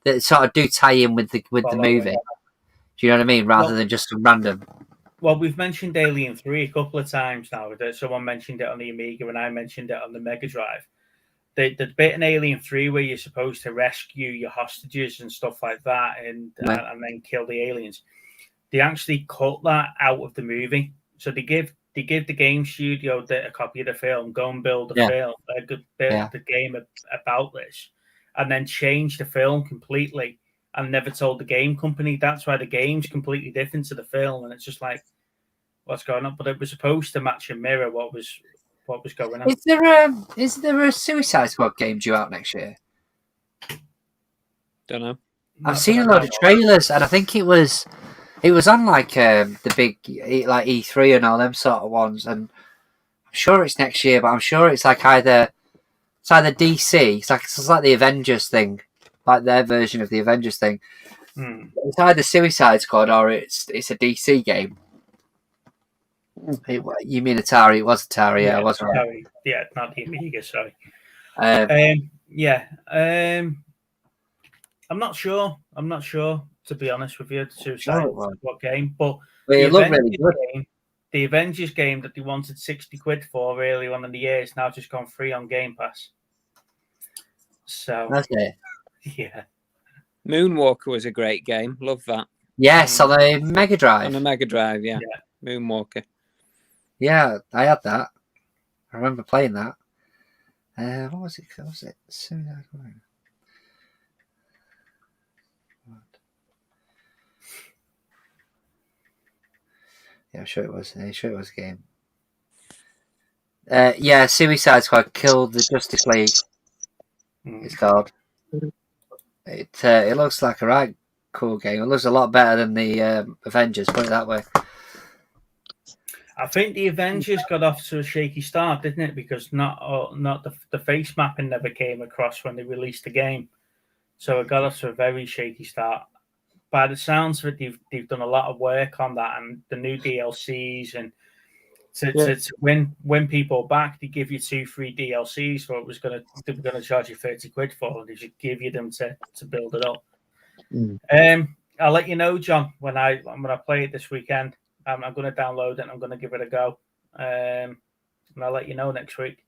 that sort of do tie in with the movie. Do you know what I mean? Rather than just random. Well, we've mentioned Alien 3 a couple of times now. Someone mentioned it on the Amiga and I mentioned it on the Mega Drive. The bit in Alien 3 where you're supposed to rescue your hostages and stuff like that and then kill the aliens, they actually cut that out of the movie. So they give the game studio a copy of the film, go and build the game about this, and then change the film completely and never told the game company. That's why the game's completely different to the film, and it's just like, what's going on? But it was supposed to match and mirror what was going on. Is there a Suicide Squad game due out next year? Don't know. I've seen a lot of trailers, and I think it was on like the big like E3 and all them sort of ones, and I'm sure it's next year, but I'm sure it's like either DC. It's like the Avengers thing, like their version of the Avengers thing. It's either Suicide Squad or it's a DC game. You mean Atari? It was Atari, yeah, wasn't it? Atari. Yeah, not the Amiga. Sorry. I'm not sure. To be honest with you, Suicide Squad game, but it looked really good. The Avengers game that they wanted 60 quid for earlier on in the year is now just gone free on Game Pass. So that's it. Yeah. Moonwalker was a great game. Love that. Yes, on the Mega Drive. On the Mega Drive, yeah. Moonwalker. Yeah, I had that. I remember playing that. What was it? Yeah, I'm sure it was. I'm sure it was a game. Suicide Squad killed the Justice League. It's called. It looks like a right cool game. It looks a lot better than the Avengers. Put it that way. I think the Avengers got off to a shaky start, didn't it? Because not the face mapping never came across when they released the game. So it got off to a very shaky start. By the sounds of it, they've done a lot of work on that, and the new DLCs, and to win people back, they give you 2 free DLCs. So they were gonna charge you 30 quid for, and they should give you them to build it up. I'll let you know, John, when I play it this weekend. I'm going to download it and I'm going to give it a go. And I'll let you know next week.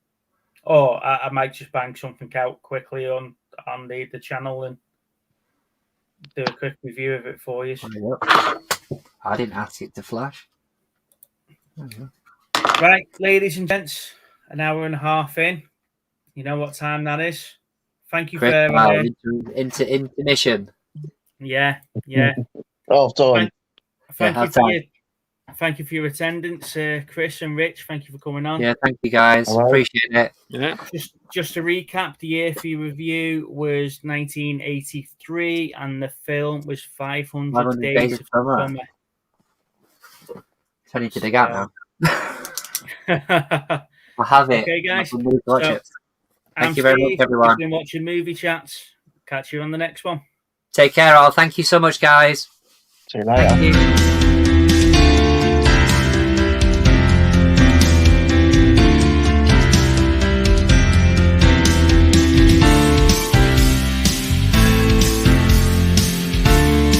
Or I might just bang something out quickly on the channel and do a quick review of it for you. I didn't ask it to flash. Right, ladies and gents, an hour and a half in. You know what time that is. Thank you Chris, for intermission. Yeah. Half time. Thank you for your attendance, Chris and Rich. Thank you for coming on. Yeah, thank you guys. Hello. Appreciate it. Yeah. Just to recap, the year for your review was 1983, and the film was 500 Days of Summer. I need to dig out now. I have it. Okay, guys. Thank you very much, everyone. You've been watching Movie Chats. Catch you on the next one. Take care, all. Thank you so much, guys. See you later. Thank you.